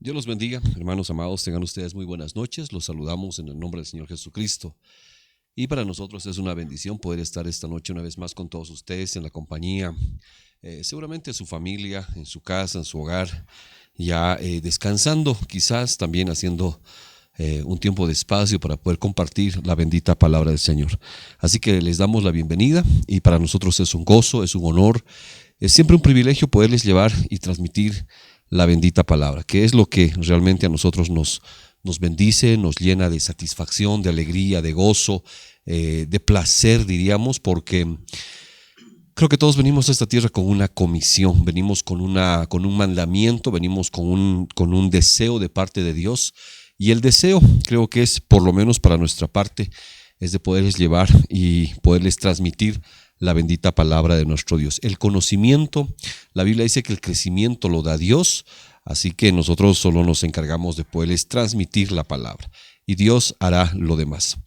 Dios los bendiga, hermanos amados, tengan ustedes muy buenas noches, los saludamos en el nombre del Señor Jesucristo. Y para nosotros es una bendición poder estar esta noche una vez más con todos ustedes en la compañía, seguramente de su familia, en su casa, en su hogar, ya descansando, quizás también haciendo un tiempo de espacio para poder compartir la bendita palabra del Señor. Así que les damos la bienvenida y para nosotros es un gozo, es un honor, es siempre un privilegio poderles llevar y transmitir la bendita palabra, que es lo que realmente a nosotros nos bendice, nos llena de satisfacción, de alegría, de gozo, de placer, diríamos, porque creo que todos venimos a esta tierra con una comisión, venimos con un mandamiento, venimos con un deseo de parte de Dios, y el deseo creo que es, por lo menos para nuestra parte, es de poderles llevar y poderles transmitir la bendita palabra de nuestro Dios. El conocimiento, la Biblia dice que el crecimiento lo da Dios, así que nosotros solo nos encargamos de poderles transmitir la palabra y Dios hará lo demás.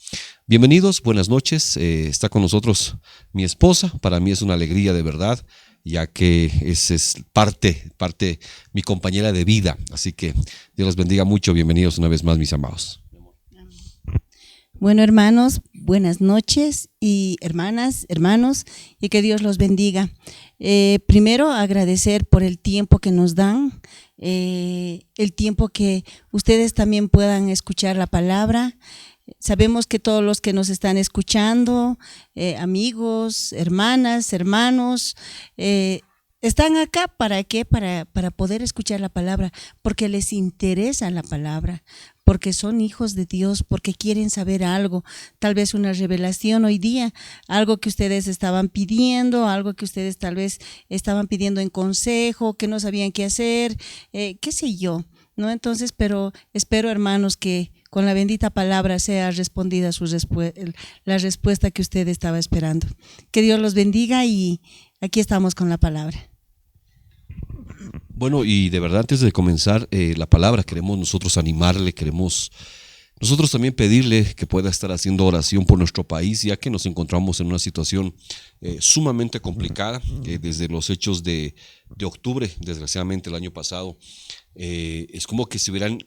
Bienvenidos, buenas noches, está con nosotros mi esposa, para mí es una alegría de verdad, ya que es parte, mi compañera de vida, así que Dios los bendiga mucho, bienvenidos una vez más mis amados. Bueno, hermanos, buenas noches y hermanas, hermanos, y que Dios los bendiga. Primero, agradecer por el tiempo que nos dan, el tiempo que ustedes también puedan escuchar la palabra. Sabemos que todos los que nos están escuchando, amigos, hermanas, hermanos, están acá, ¿para qué? Para poder escuchar la palabra, porque les interesa la palabra, porque son hijos de Dios, porque quieren saber algo, tal vez una revelación hoy día, algo que ustedes estaban pidiendo, algo que ustedes tal vez estaban pidiendo en consejo, que no sabían qué hacer, qué sé yo, ¿no? Entonces, pero espero, hermanos, que con la bendita palabra sea respondida la respuesta que usted estaba esperando. Que Dios los bendiga y aquí estamos con la palabra. Bueno, y de verdad antes de comenzar la palabra, queremos nosotros animarle, queremos nosotros también pedirle que pueda estar haciendo oración por nuestro país, ya que nos encontramos en una situación sumamente complicada, desde los hechos de octubre, desgraciadamente el año pasado, es como que se hubieran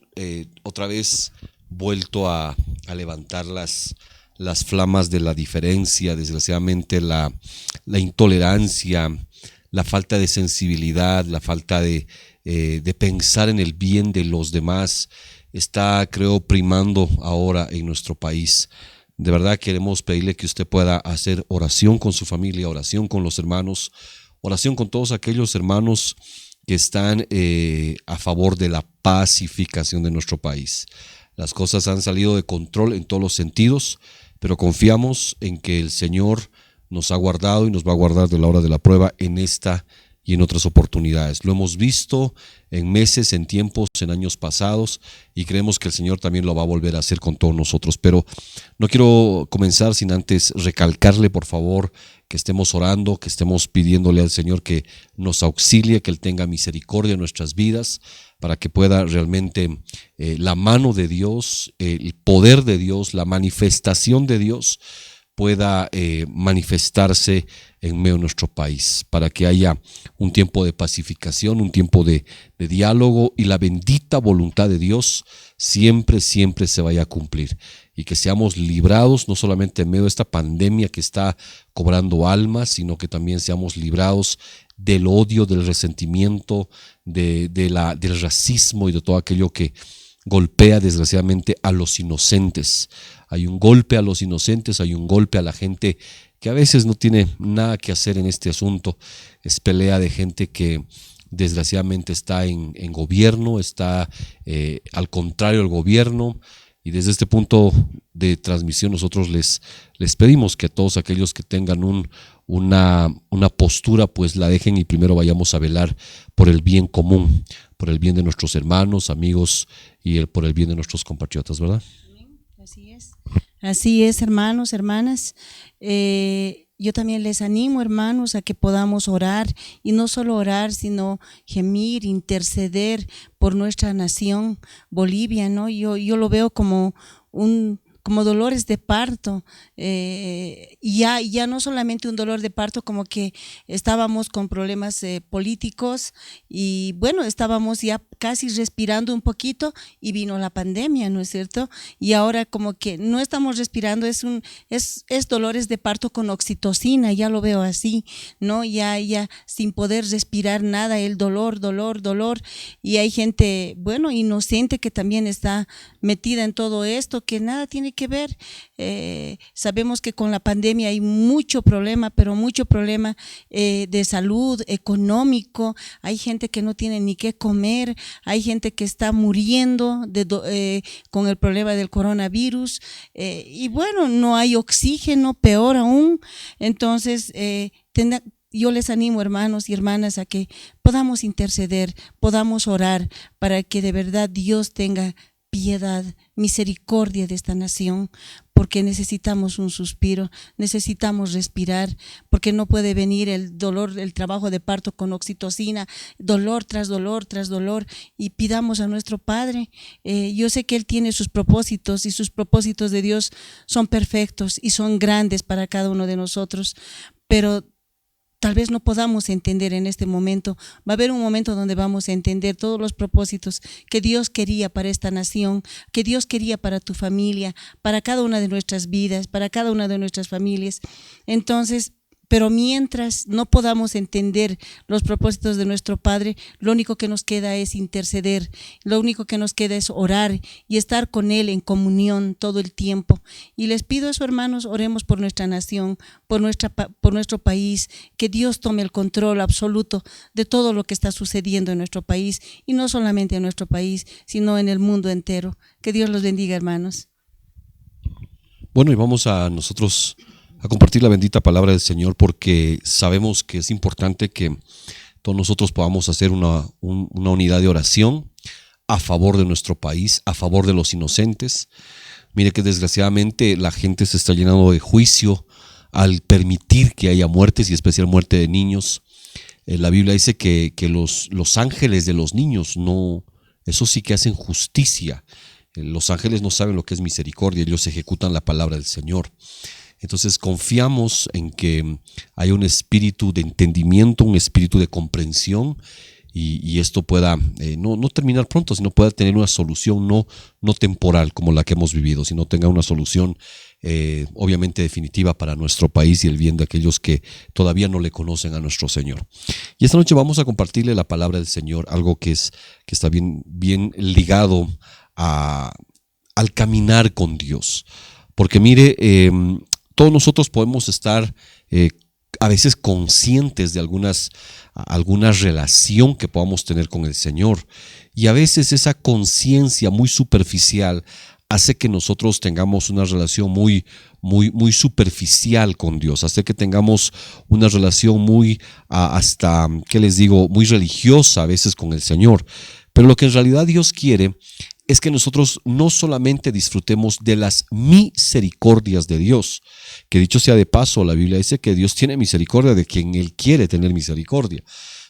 otra vez vuelto a levantar las flamas de la diferencia, desgraciadamente la intolerancia, la falta de sensibilidad, la falta de pensar en el bien de los demás, está, creo, primando ahora en nuestro país. De verdad queremos pedirle que usted pueda hacer oración con su familia, oración con los hermanos, oración con todos aquellos hermanos que están a favor de la pacificación de nuestro país. Las cosas han salido de control en todos los sentidos, pero confiamos en que el Señor nos ha guardado y nos va a guardar de la hora de la prueba en esta y en otras oportunidades. Lo hemos visto en meses, en tiempos, en años pasados y creemos que el Señor también lo va a volver a hacer con todos nosotros. Pero no quiero comenzar sin antes recalcarle, por favor, que estemos orando, que estemos pidiéndole al Señor que nos auxilie, que Él tenga misericordia en nuestras vidas, para que pueda realmente la mano de Dios, el poder de Dios, la manifestación de Dios pueda manifestarse en medio de nuestro país, para que haya un tiempo de pacificación, un tiempo de diálogo y la bendita voluntad de Dios siempre se vaya a cumplir y que seamos librados no solamente en medio de esta pandemia que está cobrando almas, sino que también seamos librados del odio, del resentimiento, del racismo y de todo aquello que golpea desgraciadamente a los inocentes. Hay un golpe a los inocentes, hay un golpe a la gente que a veces no tiene nada que hacer en este asunto. Es pelea de gente que desgraciadamente está en gobierno, está al contrario del gobierno, y desde este punto de transmisión nosotros les pedimos que a todos aquellos que tengan una postura pues la dejen y primero vayamos a velar por el bien común, por el bien de nuestros hermanos, amigos y por el bien de nuestros compatriotas, ¿verdad? Así es, hermanos, hermanas. Yo también les animo, hermanos, a que podamos orar, y no solo orar, sino gemir, interceder por nuestra nación, Bolivia, ¿no? Yo lo veo como un como dolores de parto, y ya no solamente un dolor de parto, como que estábamos con problemas políticos y bueno, estábamos ya casi respirando un poquito y vino la pandemia, ¿no es cierto? Y ahora como que no estamos respirando, es dolores de parto con oxitocina, ya lo veo así, ¿no? Ya sin poder respirar nada, el dolor, y hay gente, bueno, inocente que también está metida en todo esto, que nada tiene que ver. Sabemos que con la pandemia hay mucho problema, pero mucho problema de salud, económico, hay gente que no tiene ni qué comer, hay gente que está muriendo con el problema del coronavirus, y bueno, no hay oxígeno, peor aún. Entonces, yo les animo, hermanos y hermanas, a que podamos interceder, podamos orar para que de verdad Dios tenga piedad, misericordia de esta nación, porque necesitamos un suspiro, necesitamos respirar, porque no puede venir el dolor, el trabajo de parto con oxitocina, dolor tras dolor tras dolor, y pidamos a nuestro Padre. Yo sé que Él tiene sus propósitos, y sus propósitos de Dios son perfectos y son grandes para cada uno de nosotros, pero tal vez no podamos entender en este momento. Va a haber un momento donde vamos a entender todos los propósitos que Dios quería para esta nación, que Dios quería para tu familia, para cada una de nuestras vidas, para cada una de nuestras familias. Entonces, pero mientras no podamos entender los propósitos de nuestro Padre, lo único que nos queda es interceder, lo único que nos queda es orar y estar con Él en comunión todo el tiempo. Y les pido eso, hermanos, oremos por nuestra nación, por nuestro país, que Dios tome el control absoluto de todo lo que está sucediendo en nuestro país, y no solamente en nuestro país, sino en el mundo entero. Que Dios los bendiga, hermanos. Bueno, y vamos a nosotros a compartir la bendita palabra del Señor, porque sabemos que es importante que todos nosotros podamos hacer una unidad de oración a favor de nuestro país, a favor de los inocentes. Mire que desgraciadamente la gente se está llenando de juicio al permitir que haya muertes, y especial muerte de niños. La Biblia dice que los ángeles de los niños no, eso sí que hacen justicia. Los ángeles no saben lo que es misericordia, ellos ejecutan la palabra del Señor. Entonces confiamos en que hay un espíritu de entendimiento, un espíritu de comprensión, y esto pueda no terminar pronto, sino pueda tener una solución no temporal como la que hemos vivido, sino tenga una solución obviamente definitiva para nuestro país y el bien de aquellos que todavía no le conocen a nuestro Señor. Y esta noche vamos a compartirle la palabra del Señor, algo que está bien ligado al caminar con Dios. Porque mire, todos nosotros podemos estar a veces conscientes de alguna relación que podamos tener con el Señor, y a veces esa conciencia muy superficial hace que nosotros tengamos una relación muy superficial con Dios, hace que tengamos una relación muy muy religiosa a veces con el Señor. Pero lo que en realidad Dios quiere es que nosotros no solamente disfrutemos de las misericordias de Dios, que dicho sea de paso, la Biblia dice que Dios tiene misericordia de quien Él quiere tener misericordia,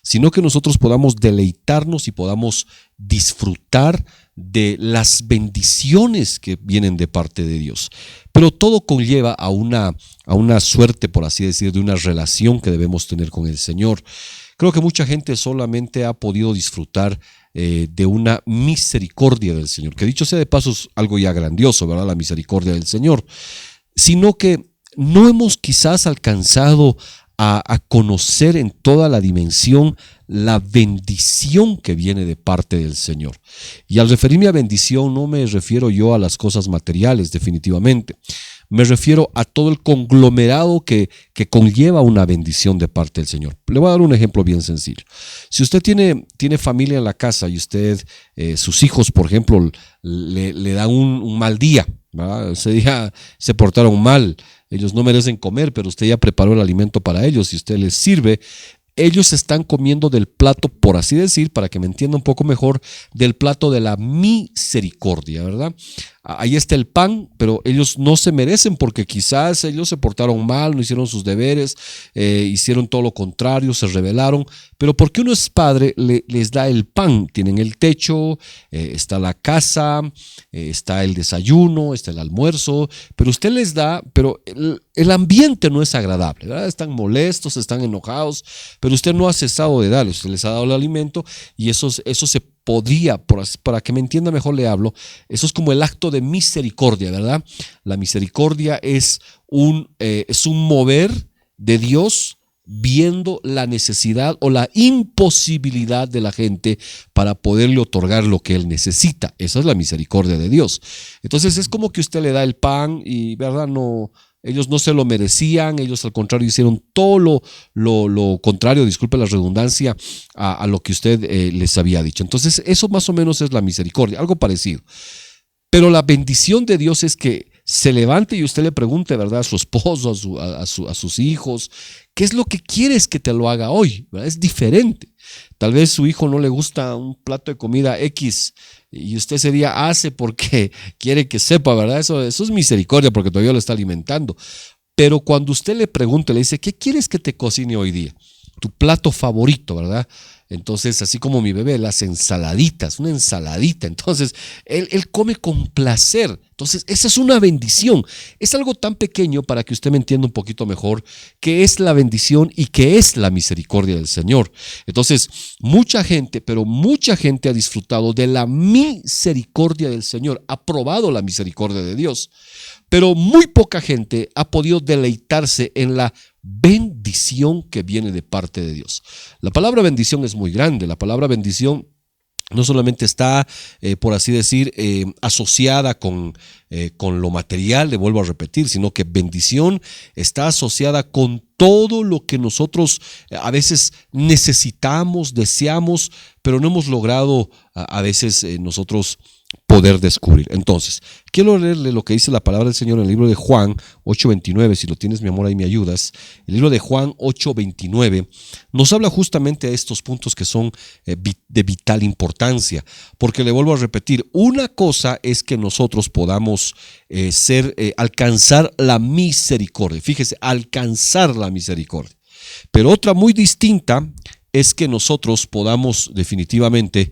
sino que nosotros podamos deleitarnos y podamos disfrutar de las bendiciones que vienen de parte de Dios. Pero todo conlleva a una suerte, por así decir, de una relación que debemos tener con el Señor. Creo que mucha gente solamente ha podido disfrutar de una misericordia del Señor, que dicho sea de paso es algo ya grandioso, ¿verdad? La misericordia del Señor, sino que no hemos quizás alcanzado a conocer en toda la dimensión la bendición que viene de parte del Señor. Y al referirme a bendición no me refiero yo a las cosas materiales, definitivamente. Me refiero a todo el conglomerado que conlleva una bendición de parte del Señor. Le voy a dar un ejemplo bien sencillo. Si usted tiene familia en la casa y sus hijos, por ejemplo, le dan un mal día, ¿verdad? Ese día se portaron mal, ellos no merecen comer, pero usted ya preparó el alimento para ellos y usted les sirve. Ellos están comiendo del plato, por así decir, para que me entienda un poco mejor, del plato de la misericordia, ¿verdad? ahí está el pan, pero ellos no se merecen porque quizás ellos se portaron mal, no hicieron sus deberes, hicieron todo lo contrario, se rebelaron, pero porque uno es padre, les da el pan, tienen el techo, está la casa, está el desayuno, está el almuerzo, pero usted les da, pero el ambiente no es agradable, ¿verdad? Están molestos, están enojados, pero usted no ha cesado de darles, usted les ha dado el alimento y eso se podía, para que me entienda mejor le hablo, eso es como el acto de misericordia, ¿verdad? La misericordia es un mover de Dios viendo la necesidad o la imposibilidad de la gente para poderle otorgar lo que él necesita. Esa es la misericordia de Dios. Entonces es como que usted le da el pan y, ¿verdad? Ellos no se lo merecían, ellos al contrario hicieron todo lo contrario, disculpe la redundancia, a lo que usted les había dicho. Entonces eso más o menos es la misericordia, algo parecido. Pero la bendición de Dios es que se levante y usted le pregunte, ¿verdad?, a su esposo, a sus hijos, ¿qué es lo que quieres que te lo haga hoy? ¿Verdad? Es diferente. Tal vez su hijo no le gusta un plato de comida X y usted ese día hace porque quiere que sepa, ¿verdad? Eso es misericordia porque todavía lo está alimentando. Pero cuando usted le pregunta, le dice, ¿qué quieres que te cocine hoy día? Tu plato favorito, ¿verdad? Entonces, así como mi bebé, las ensaladitas, una ensaladita. Entonces, él come con placer. Entonces, esa es una bendición. Es algo tan pequeño para que usted me entienda un poquito mejor qué es la bendición y qué es la misericordia del Señor. Entonces, mucha gente, pero mucha gente ha disfrutado de la misericordia del Señor, ha probado la misericordia de Dios, pero muy poca gente ha podido deleitarse en la bendición que viene de parte de Dios. La palabra bendición es muy grande. La palabra bendición no solamente está, por así decir, asociada con lo material, le vuelvo a repetir, sino que bendición está asociada con todo lo que nosotros a veces necesitamos, deseamos, pero no hemos logrado a veces nosotros poder descubrir. Entonces, quiero leerle lo que dice la palabra del Señor en el libro de Juan 8:29, si lo tienes, mi amor, ahí me ayudas. El libro de Juan 8:29 nos habla justamente de estos puntos que son de vital importancia, porque le vuelvo a repetir, una cosa es que nosotros podamos alcanzar la misericordia, fíjese, alcanzar la misericordia, pero otra muy distinta es que nosotros podamos definitivamente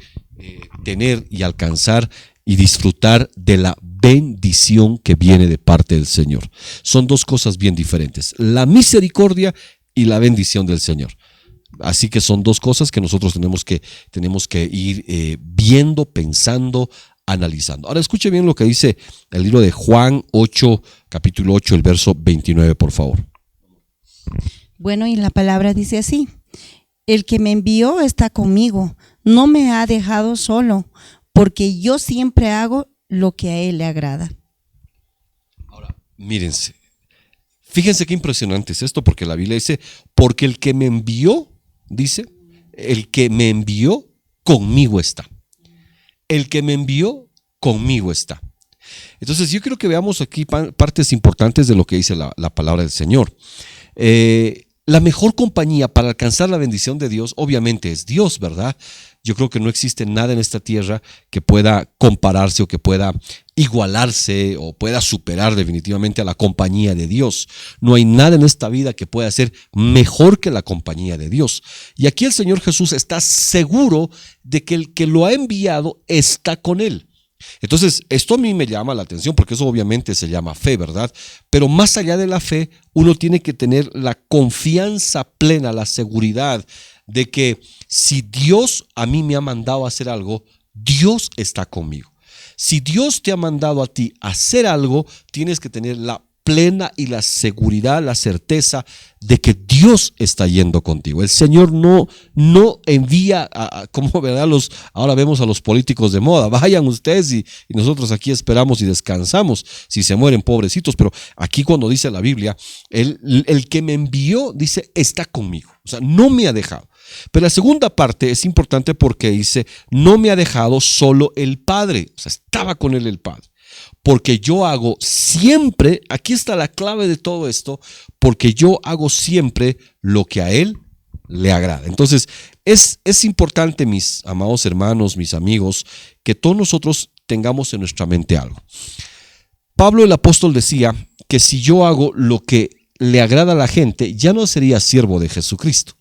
tener y alcanzar y disfrutar de la bendición que viene de parte del Señor. Son dos cosas bien diferentes, la misericordia y la bendición del Señor. Así que son dos cosas que nosotros tenemos que ir viendo, pensando, analizando. Ahora escuche bien lo que dice el libro de Juan 8, capítulo 8, el verso 29, por favor. Bueno, y la palabra dice así: el que me envió está conmigo, no me ha dejado solo, porque yo siempre hago lo que a él le agrada. Ahora, mírense, fíjense qué impresionante es esto, porque la Biblia dice, porque el que me envió, dice, el que me envió conmigo está. El que me envió conmigo está. Entonces yo quiero que veamos aquí partes importantes de lo que dice la palabra del Señor. La mejor compañía para alcanzar la bendición de Dios obviamente es Dios, ¿verdad? Yo creo que no existe nada en esta tierra que pueda compararse o que pueda igualarse o pueda superar definitivamente a la compañía de Dios. No hay nada en esta vida que pueda ser mejor que la compañía de Dios. Y aquí el Señor Jesús está seguro de que el que lo ha enviado está con él. Entonces, esto a mí me llama la atención porque eso obviamente se llama fe, ¿verdad? Pero más allá de la fe, uno tiene que tener la confianza plena, la seguridad de que si Dios a mí me ha mandado a hacer algo, Dios está conmigo. Si Dios te ha mandado a ti a hacer algo, tienes que tener la plena y la seguridad, la certeza de que Dios está yendo contigo. El Señor no envía, como verdad ahora vemos a los políticos de moda, vayan ustedes y nosotros aquí esperamos y descansamos, si se mueren pobrecitos, pero aquí cuando dice la Biblia, el que me envió, dice, está conmigo, o sea, no me ha dejado. Pero la segunda parte es importante porque dice, no me ha dejado solo el Padre, o sea, estaba con él el Padre. Porque yo hago siempre, aquí está la clave de todo esto, porque yo hago siempre lo que a él le agrada. Entonces, es importante, mis amados hermanos, mis amigos, que todos nosotros tengamos en nuestra mente algo. Pablo el apóstol decía que si yo hago lo que le agrada a la gente, ya no sería siervo de Jesucristo.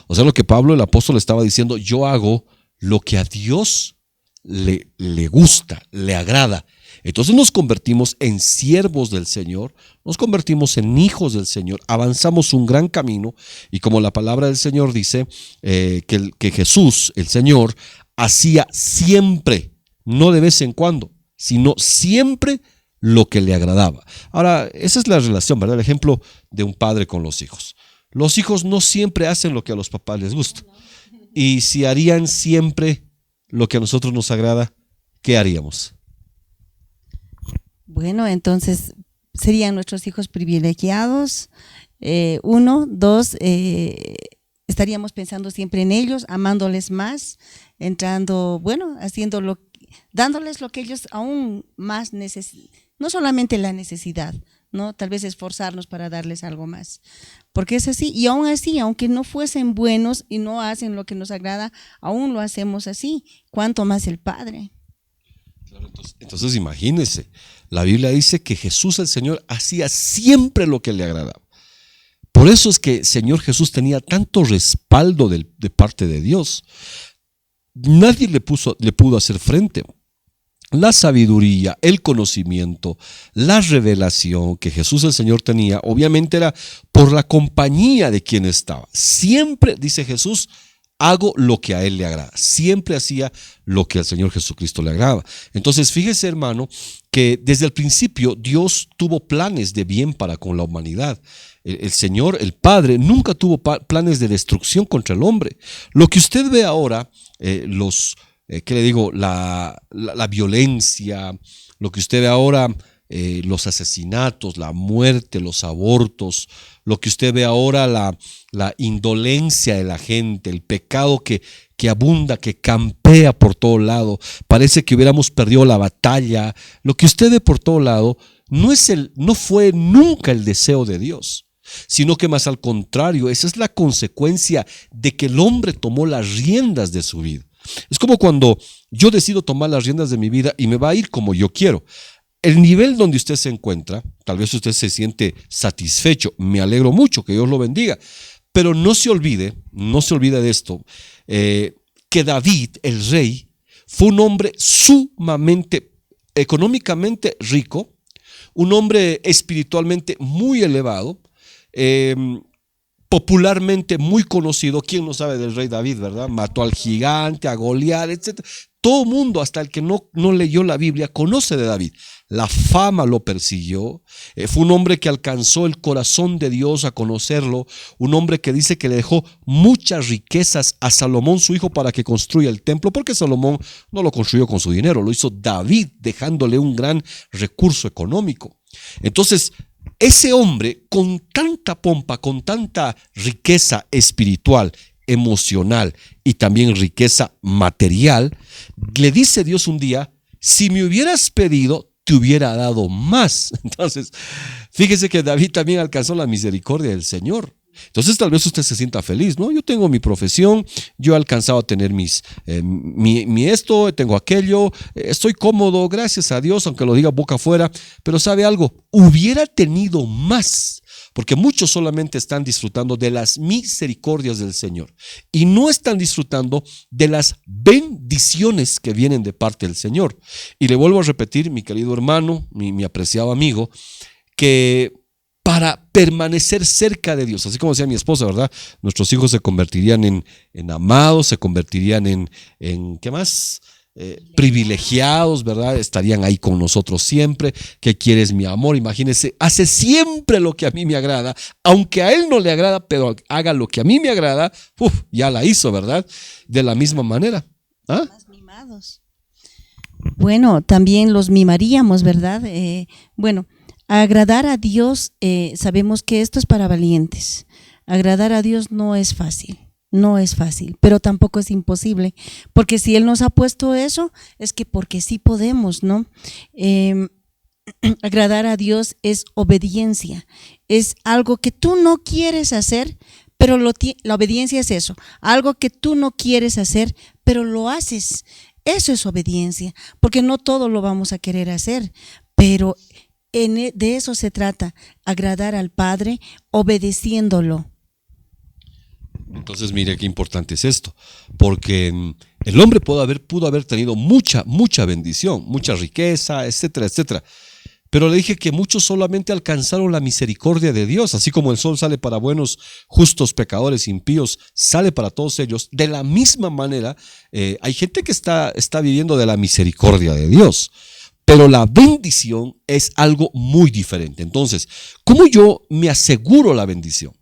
O sea, lo que Pablo el apóstol estaba diciendo, yo hago lo que a Dios le gusta, le agrada. Entonces nos convertimos en siervos del Señor, nos convertimos en hijos del Señor, avanzamos un gran camino y como la palabra del Señor dice, que Jesús, el Señor, hacía siempre, no de vez en cuando, sino siempre lo que le agradaba. Ahora, esa es la relación, ¿verdad? El ejemplo de un padre con los hijos. Los hijos no siempre hacen lo que a los papás les gusta. Y si harían siempre lo que a nosotros nos agrada, ¿qué haríamos? Bueno, entonces serían nuestros hijos privilegiados. Uno, dos, estaríamos pensando siempre en ellos, amándoles más, entrando, bueno, dándoles lo que ellos aún más necesitan, no solamente la necesidad, ¿no? Tal vez esforzarnos para darles algo más, porque es así, y aún así, aunque no fuesen buenos y no hacen lo que nos agrada, aún lo hacemos así, ¿cuánto más el Padre? Claro, entonces imagínense, la Biblia dice que Jesús el Señor hacía siempre lo que le agradaba. Por eso es que el Señor Jesús tenía tanto respaldo de parte de Dios. Nadie le pudo hacer frente. La sabiduría, el conocimiento, la revelación que Jesús el Señor tenía, obviamente era por la compañía de quien estaba. Siempre, dice Jesús, hago lo que a Él le agrada. Siempre hacía lo que al Señor Jesucristo le agrada. Entonces, fíjese, hermano, que desde el principio Dios tuvo planes de bien para con la humanidad. El Señor, el Padre, nunca tuvo planes de destrucción contra el hombre. Lo que usted ve ahora, ¿qué le digo? La violencia, lo que usted ve ahora, los asesinatos, la muerte, los abortos, lo que usted ve ahora, la indolencia de la gente, el pecado que abunda, que campea por todo lado, parece que hubiéramos perdido la batalla. Lo que usted ve por todo lado no fue nunca el deseo de Dios, sino que más al contrario, esa es la consecuencia de que el hombre tomó las riendas de su vida. Es como cuando yo decido tomar las riendas de mi vida y me va a ir como yo quiero. El nivel donde usted se encuentra, tal vez usted se siente satisfecho, me alegro mucho, que Dios lo bendiga, pero no se olvide de esto, que David, el rey, fue un hombre sumamente económicamente rico, un hombre espiritualmente muy elevado, popularmente muy conocido. ¿Quién no sabe del rey David, verdad? Mató al gigante, a Goliat, etc. Todo mundo, hasta el que no leyó la Biblia, conoce de David. La fama lo persiguió. Fue un hombre que alcanzó el corazón de Dios a conocerlo. Un hombre que dice que le dejó muchas riquezas a Salomón, su hijo, para que construya el templo, porque Salomón no lo construyó con su dinero, lo hizo David, dejándole un gran recurso económico. Entonces, ese hombre, con tanta pompa, con tanta riqueza espiritual, emocional y también riqueza material, le dice Dios un día: si me hubieras pedido, te hubiera dado más. Entonces, fíjese que David también alcanzó la misericordia del Señor. Entonces tal vez usted se sienta feliz, ¿no? Yo tengo mi profesión, yo he alcanzado a tener mi esto, tengo aquello, estoy cómodo, gracias a Dios, aunque lo diga boca afuera, pero ¿sabe algo? Hubiera tenido más, porque muchos solamente están disfrutando de las misericordias del Señor y no están disfrutando de las bendiciones que vienen de parte del Señor. Y le vuelvo a repetir, mi querido hermano, mi apreciado amigo, que para permanecer cerca de Dios, así como decía mi esposa, ¿verdad? Nuestros hijos se convertirían en amados, se convertirían en ¿qué más? Privilegiados, ¿verdad? Estarían ahí con nosotros siempre. ¿Qué quieres, mi amor? Imagínese, hace siempre lo que a mí me agrada, aunque a él no le agrada, pero haga lo que a mí me agrada. Ya la hizo, ¿verdad? De la misma manera. ¿Ah? Más mimados. Bueno, también los mimaríamos, ¿verdad? Agradar a Dios, sabemos que esto es para valientes. Agradar a Dios no es fácil, pero tampoco es imposible, porque si Él nos ha puesto eso, es que porque sí podemos, ¿no? Agradar a Dios es obediencia, es algo que tú no quieres hacer, pero la obediencia es eso, algo que tú no quieres hacer, pero lo haces. Eso es obediencia, porque no todo lo vamos a querer hacer, pero de eso se trata, agradar al Padre obedeciéndolo. Entonces, mire qué importante es esto, porque el hombre pudo haber tenido mucha bendición, mucha riqueza, etcétera, etcétera. Pero le dije que muchos solamente alcanzaron la misericordia de Dios, así como el sol sale para buenos, justos, pecadores, impíos, sale para todos ellos. De la misma manera, hay gente que está viviendo de la misericordia de Dios, pero la bendición es algo muy diferente. Entonces, ¿cómo yo me aseguro la bendición?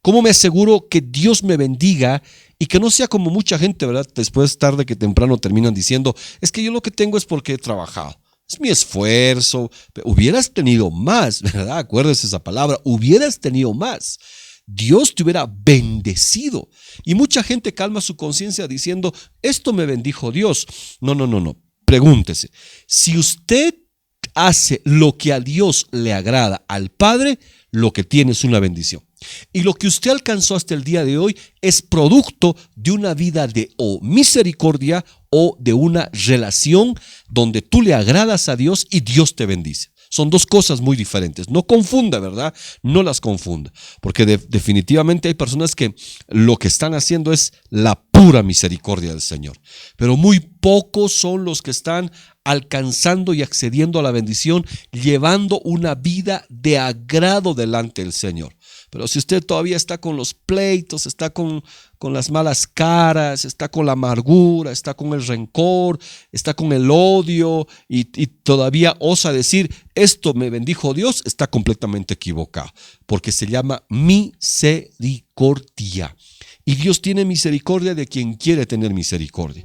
¿Cómo me aseguro que Dios me bendiga y que no sea como mucha gente, ¿verdad? Después, tarde que temprano, terminan diciendo, es que yo lo que tengo es porque he trabajado. Es mi esfuerzo. Hubieras tenido más, ¿verdad? Acuérdese esa palabra. Hubieras tenido más. Dios te hubiera bendecido. Y mucha gente calma su conciencia diciendo, esto me bendijo Dios. No. Pregúntese, si usted hace lo que a Dios le agrada, al Padre, lo que tiene es una bendición. Y lo que usted alcanzó hasta el día de hoy es producto de una vida de misericordia o de una relación donde tú le agradas a Dios y Dios te bendice. Son dos cosas muy diferentes. No confunda, ¿verdad? No las confunda. Porque definitivamente hay personas que lo que están haciendo es la pura misericordia del Señor. Pero muy pocos son los que están alcanzando y accediendo a la bendición, llevando una vida de agrado delante del Señor. Pero si usted todavía está con los pleitos, está con las malas caras, está con la amargura, está con el rencor, está con el odio y todavía osa decir, esto me bendijo Dios, está completamente equivocado, porque se llama misericordia. Y Dios tiene misericordia de quien quiere tener misericordia.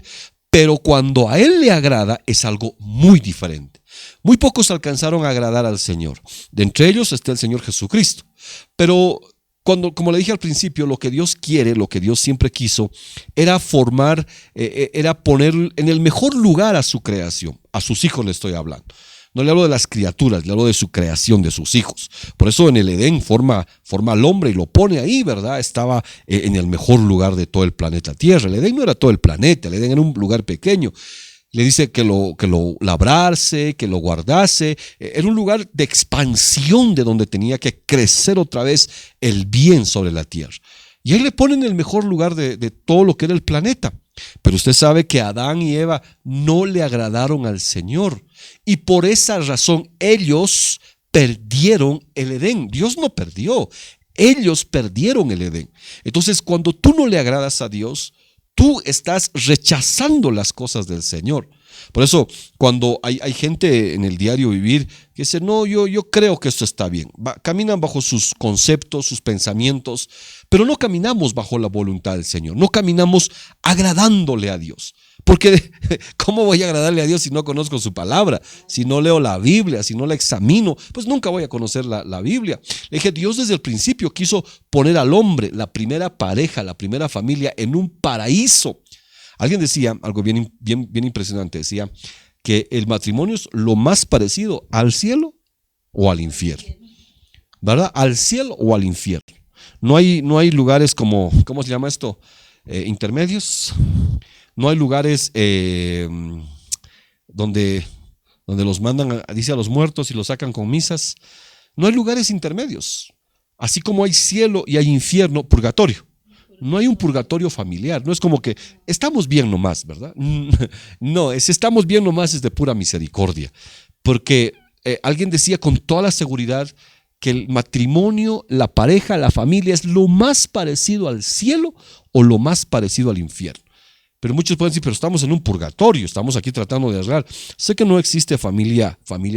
Pero cuando a Él le agrada es algo muy diferente. Muy pocos alcanzaron a agradar al Señor. De entre ellos está el Señor Jesucristo. Pero como le dije al principio, lo que Dios quiere, lo que Dios siempre quiso, era formar, era poner en el mejor lugar a su creación. A sus hijos le estoy hablando. No le hablo de las criaturas, le hablo de su creación, de sus hijos. Por eso en el Edén forma al hombre y lo pone ahí, ¿verdad? Estaba en el mejor lugar de todo el planeta Tierra. El Edén no era todo el planeta, el Edén era un lugar pequeño. Le dice que lo labrase, que lo guardase. Era un lugar de expansión de donde tenía que crecer otra vez el bien sobre la tierra. Y él le pone en el mejor lugar de todo lo que era el planeta. Pero usted sabe que Adán y Eva no le agradaron al Señor. Y por esa razón ellos perdieron el Edén. Dios no perdió. Ellos perdieron el Edén. Entonces, cuando tú no le agradas a Dios, tú estás rechazando las cosas del Señor. Por eso, cuando hay gente en el diario vivir que dice, no, yo creo que esto está bien. Caminan bajo sus conceptos, sus pensamientos, pero no caminamos bajo la voluntad del Señor. No caminamos agradándole a Dios. Porque ¿cómo voy a agradarle a Dios si no conozco su palabra? Si no leo la Biblia, si no la examino, pues nunca voy a conocer la Biblia. Le dije, Dios desde el principio quiso poner al hombre, la primera pareja, la primera familia, en un paraíso. Alguien decía, algo bien impresionante, decía que el matrimonio es lo más parecido al cielo o al infierno, ¿verdad? Al cielo o al infierno. No hay lugares como, ¿cómo se llama esto? Intermedios. No hay lugares donde los mandan, dice, a los muertos y los sacan con misas. No hay lugares intermedios. Así como hay cielo y hay infierno, purgatorio. No hay un purgatorio familiar. No es como que estamos bien nomás, ¿verdad? No, estamos bien nomás es de pura misericordia. Porque alguien decía con toda la seguridad que el matrimonio, la pareja, la familia es lo más parecido al cielo o lo más parecido al infierno. Pero muchos pueden decir, pero estamos en un purgatorio, estamos aquí tratando de arreglar. Sé que no existe familia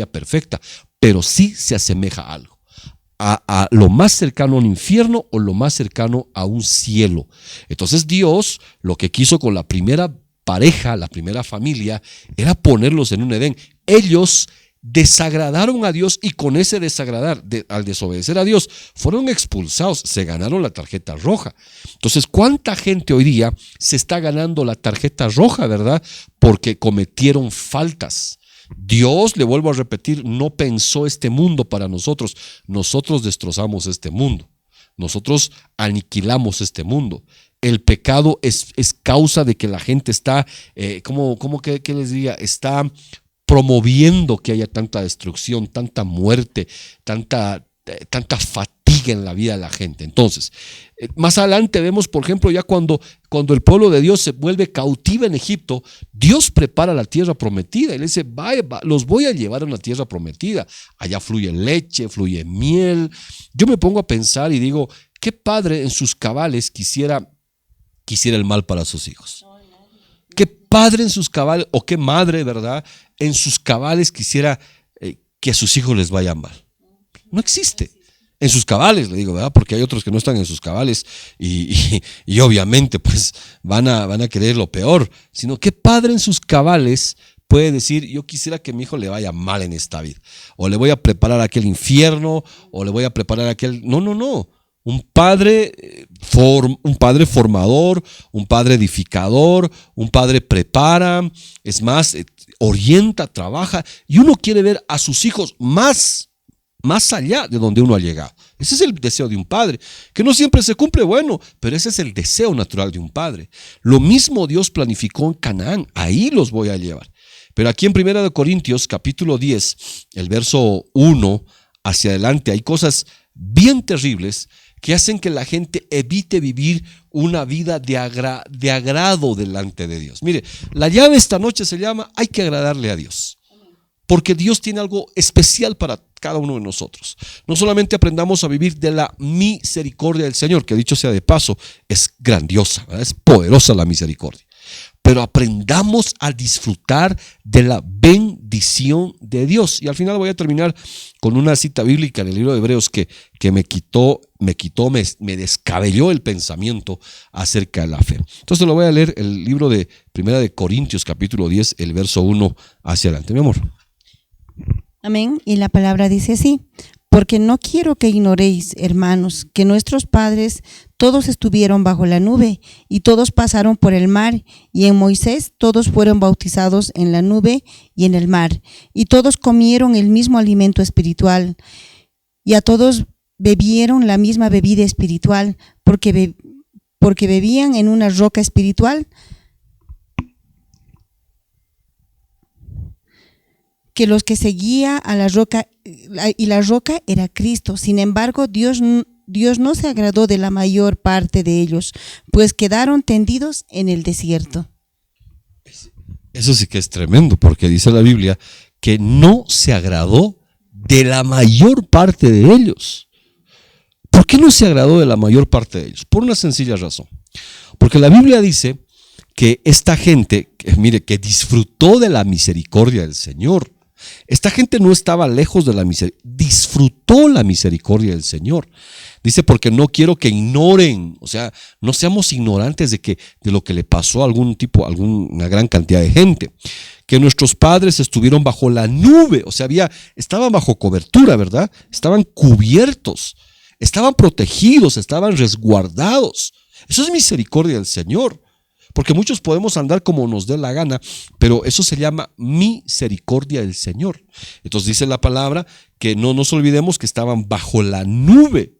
perfecta, pero sí se asemeja a algo. A lo más cercano a un infierno o lo más cercano a un cielo. Entonces Dios lo que quiso con la primera pareja, la primera familia, era ponerlos en un Edén. Ellos desagradaron a Dios y con ese desagradar, al desobedecer a Dios, fueron expulsados, se ganaron la tarjeta roja. Entonces, ¿cuánta gente hoy día se está ganando la tarjeta roja, verdad? Porque cometieron faltas. Dios, le vuelvo a repetir, no pensó este mundo para nosotros. Nosotros destrozamos este mundo. Nosotros aniquilamos este mundo. El pecado es causa de que la gente está, ¿qué les diga? Está promoviendo que haya tanta destrucción, tanta muerte, tanta fatiga en la vida de la gente. Entonces, más adelante vemos, por ejemplo, ya cuando el pueblo de Dios se vuelve cautiva en Egipto, Dios prepara la tierra prometida y le dice, vaya, los voy a llevar a una tierra prometida. Allá fluye leche, fluye miel. Yo me pongo a pensar y digo, ¿qué padre en sus cabales quisiera el mal para sus hijos? ¿Qué padre en sus cabales, o qué madre, verdad, en sus cabales quisiera que a sus hijos les vaya mal? No existe. En sus cabales, le digo, ¿verdad? Porque hay otros que no están en sus cabales y obviamente pues van a querer lo peor. Sino qué padre en sus cabales puede decir, yo quisiera que a mi hijo le vaya mal en esta vida. O le voy a preparar aquel infierno, o le voy a preparar aquel... No. Un padre formador, un padre edificador, un padre prepara, es más, orienta, trabaja, y uno quiere ver a sus hijos más allá de donde uno ha llegado. Ese es el deseo de un padre, que no siempre se cumple, bueno, pero ese es el deseo natural de un padre. Lo mismo Dios planificó en Canaán, ahí los voy a llevar. Pero aquí en 1 Corintios, capítulo 10, el verso 1 hacia adelante, hay cosas bien terribles que hacen que la gente evite vivir una vida de agrado delante de Dios. Mire, la llave esta noche se llama, hay que agradarle a Dios. Porque Dios tiene algo especial para cada uno de nosotros. No solamente aprendamos a vivir de la misericordia del Señor, que dicho sea de paso, es grandiosa, ¿verdad? Es poderosa la misericordia. Pero aprendamos a disfrutar de la bendición de Dios. Y al final voy a terminar con una cita bíblica en el libro de Hebreos que me descabelló el pensamiento acerca de la fe. Entonces lo voy a leer, el libro de 1 Corintios, capítulo 10, el verso 1 hacia adelante, mi amor. Amén. Y la palabra dice así: porque no quiero que ignoréis, hermanos, que nuestros padres todos estuvieron bajo la nube y todos pasaron por el mar, y en Moisés todos fueron bautizados en la nube y en el mar, y todos comieron el mismo alimento espiritual, y a todos bebieron la misma bebida espiritual, porque bebían en una roca espiritual que los que seguía a la roca, y la roca era Cristo. Sin embargo, Dios no se agradó de la mayor parte de ellos, pues quedaron tendidos en el desierto. Eso sí que es tremendo, porque dice la Biblia que no se agradó de la mayor parte de ellos. ¿Por qué no se agradó de la mayor parte de ellos? Por una sencilla razón. Porque la Biblia dice que esta gente, que disfrutó de la misericordia del Señor. Esta gente no estaba lejos de la misericordia, disfrutó la misericordia del Señor. Dice, porque no quiero que ignoren, o sea, no seamos ignorantes de lo que le pasó a alguna gran cantidad de gente. Que nuestros padres estuvieron bajo la nube, o sea, estaban bajo cobertura, ¿verdad? Estaban cubiertos, estaban protegidos, estaban resguardados. Eso es misericordia del Señor. Porque muchos podemos andar como nos dé la gana, pero eso se llama misericordia del Señor. Entonces dice la palabra que no nos olvidemos que estaban bajo la nube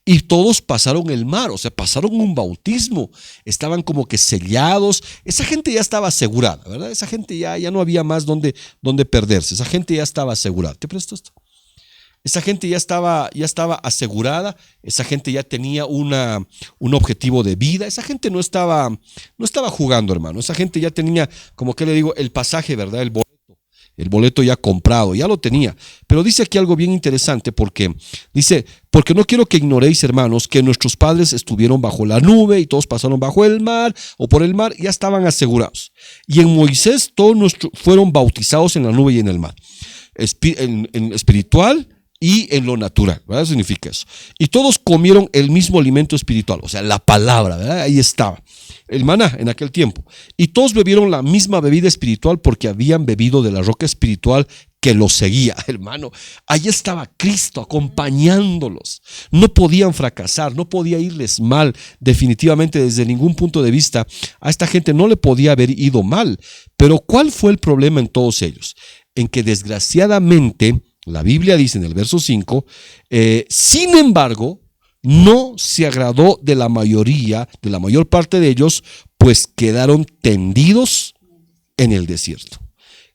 y todos pasaron el mar, o sea, pasaron un bautismo, estaban como que sellados. Esa gente ya estaba asegurada, ¿verdad? Esa gente ya no había más donde perderse, esa gente ya estaba asegurada. ¿Te presto esto? Esa gente ya estaba asegurada, esa gente ya tenía un objetivo de vida, esa gente no estaba jugando, hermano, esa gente ya tenía, como que le digo, el pasaje, ¿verdad? El boleto ya comprado, ya lo tenía. Pero dice aquí algo bien interesante, porque dice, porque no quiero que ignoréis, hermanos, que nuestros padres estuvieron bajo la nube y todos pasaron bajo el mar o por el mar, ya estaban asegurados. Y en Moisés todos fueron bautizados en la nube y en el mar, en espiritual y en lo natural, ¿verdad? Significa eso. Y todos comieron el mismo alimento espiritual, o sea, la palabra, ¿verdad? Ahí estaba, el maná en aquel tiempo. Y todos bebieron la misma bebida espiritual porque habían bebido de la roca espiritual que los seguía, hermano. Ahí estaba Cristo acompañándolos. No podían fracasar, no podía irles mal. Definitivamente, desde ningún punto de vista, a esta gente no le podía haber ido mal. Pero ¿cuál fue el problema en todos ellos? En que desgraciadamente, la Biblia dice en el verso 5, sin embargo, no se agradó de la mayor parte de ellos, pues quedaron tendidos en el desierto.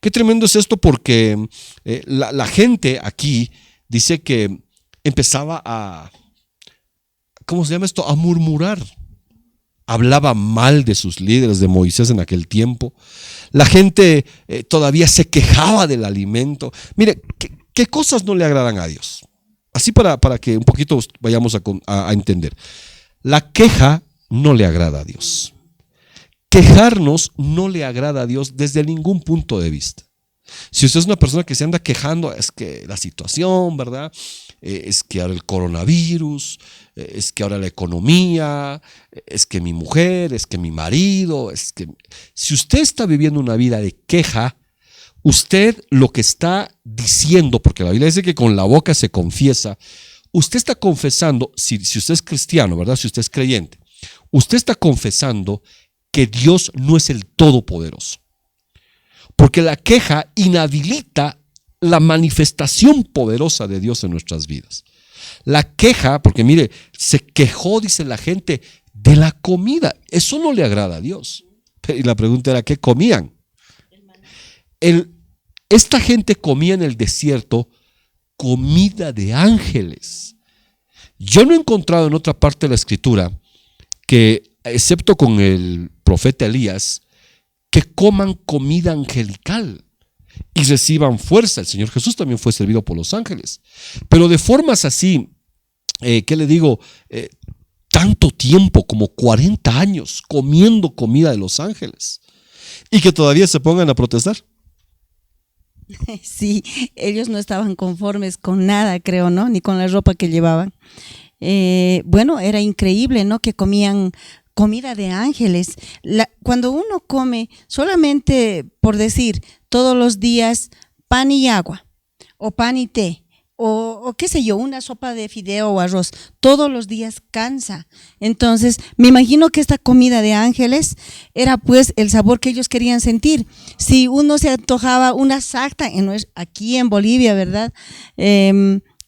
Qué tremendo es esto, porque la gente aquí dice que empezaba a, ¿cómo se llama esto? A murmurar. Hablaba mal de sus líderes, de Moisés en aquel tiempo. La gente todavía se quejaba del alimento. Mire, ¿qué cosas no le agradan a Dios? Así para que un poquito vayamos a entender. La queja no le agrada a Dios. Quejarnos no le agrada a Dios desde ningún punto de vista. Si usted es una persona que se anda quejando, es que la situación, ¿verdad? Es que ahora el coronavirus, es que ahora la economía, es que mi mujer, es que mi marido, es que... Si usted está viviendo una vida de queja, usted lo que está diciendo, porque la Biblia dice que con la boca se confiesa, usted está confesando, si usted es cristiano, ¿verdad? Si usted es creyente, usted está confesando que Dios no es el todopoderoso. Porque la queja inhabilita la manifestación poderosa de Dios en nuestras vidas. La queja, porque mire, se quejó, dice la gente, de la comida. Eso no le agrada a Dios. Y la pregunta era, ¿qué comían? Esta gente comía en el desierto comida de ángeles. Yo no he encontrado en otra parte de la escritura que, excepto con el profeta Elías, que coman comida angelical y reciban fuerza. El Señor Jesús también fue servido por los ángeles, pero de formas así, ¿qué le digo? Tanto tiempo, como 40 años, comiendo comida de los ángeles, y que todavía se pongan a protestar. Sí, ellos no estaban conformes con nada, creo, ¿no? Ni con la ropa que llevaban. Bueno, era increíble, ¿no? Que comían comida de ángeles. Cuando uno come solamente, por decir, todos los días pan y agua, o pan y té, o qué sé yo, una sopa de fideo o arroz, todos los días cansa. Entonces, me imagino que esta comida de ángeles era pues el sabor que ellos querían sentir. Si uno se antojaba una sacta, aquí en Bolivia, ¿verdad?